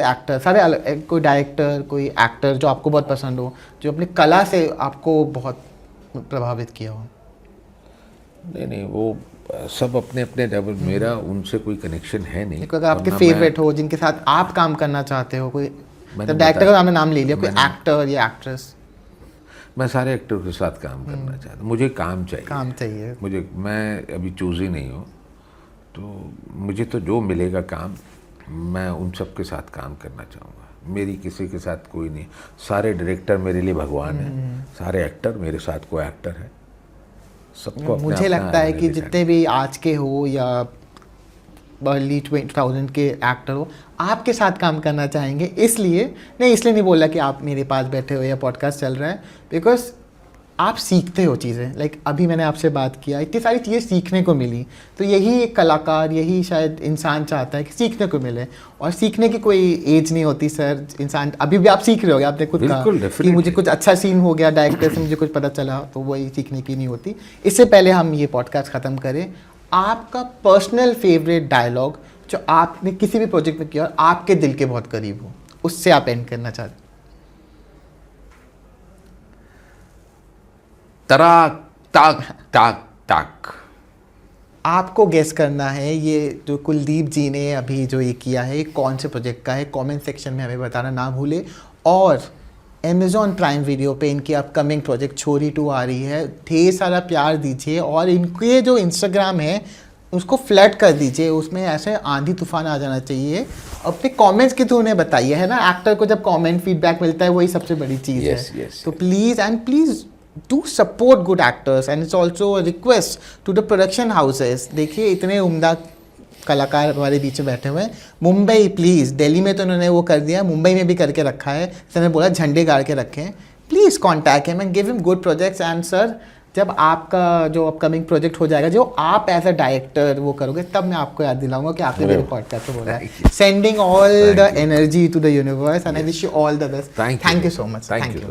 actor, सारे अलग, कोई डायरेक्टर, कोई एक्टर जो आपको बहुत पसंद हो, जो अपनी कला से आपको बहुत प्रभावित किया हो? नहीं, वो सब अपने अपने लेवल, मेरा उनसे कोई कनेक्शन है नहीं। अगर आपके फेवरेट हो, जिनके साथ आप काम करना चाहते हो, कोई डायरेक्टर का आपने नाम ले लिया, कोई एक्टर या एक्ट्रेस? मैं सारे एक्टर के साथ काम करना चाहता हूँ, मुझे काम चाहिए, मुझे, मैं अभी चूज ही नहीं हूँ, तो मुझे तो जो मिलेगा काम, मैं उन सब के साथ काम करना चाहूँगा। मेरी किसी के साथ कोई नहीं, सारे डायरेक्टर मेरे लिए भगवान हैं, सारे एक्टर मेरे साथ को एक्टर है, सबको अपना मुझे अपना लगता है कि identity जितने भी आज के हो या अर्ली 2000 के एक्टर हो, आपके साथ काम करना चाहेंगे। इसलिए नहीं बोला कि आप मेरे पास बैठे हो या पॉडकास्ट चल रहा है, बिकॉज आप सीखते हो चीज़ें। लाइक अभी मैंने आपसे बात किया, इतनी सारी चीज़ें सीखने को मिली। तो यही एक कलाकार, यही शायद इंसान चाहता है कि सीखने को मिले, और सीखने की कोई एज नहीं होती सर। इंसान अभी भी आप सीख रहे होगे, आपने खुद कहा कि मुझे कुछ अच्छा सीन हो गया डायरेक्टर से, मुझे कुछ पता चला, तो वही सीखने की नहीं होती। इससे पहले हम ये पॉडकास्ट ख़त्म करें, आपका पर्सनल फेवरेट डायलॉग जो आपने किसी भी प्रोजेक्ट में किया और आपके दिल के बहुत करीब हो, उससे आप एंड करना चाहते। तराक ताक ताक ताक। आपको गेस करना है ये जो कुलदीप जी ने अभी जो ये किया है, कौन से प्रोजेक्ट का है। कमेंट सेक्शन में हमें बताना ना भूले। और Amazon प्राइम वीडियो पे इनकी अपकमिंग प्रोजेक्ट छोरी 2 आ रही है, ढेर सारा प्यार दीजिए, और इनके जो इंस्टाग्राम है उसको फ्लड कर दीजिए, उसमें ऐसे आंधी तूफान आ जाना चाहिए। अपने कमेंट्स के थ्रू उन्हें बताइए, है ना। एक्टर को जब कमेंट फीडबैक मिलता है वही सबसे बड़ी चीज़ है। तो please do support good actors, and it's also a request to the production houses। देखिए इतने उम्दा कलाकार हमारे बीच में बैठे हुए हैं। मुंबई प्लीज़, दिल्ली में तो उन्होंने वो कर दिया, मुंबई में भी करके रखा है, सर ने बोला झंडे गाड़ के रखे हैं। Please contact him and give him good projects. And sir जब आपका जो अपकमिंग प्रोजेक्ट हो जाएगा, जो आप एज अ डायरेक्टर वो करोगे, तब मैं आपको याद दिलाऊंगा कि आपने मेरे पॉडकास्ट में बोला है। Sending all the energy to the universe, and I wish you all the best. Thank you so much. Thank you.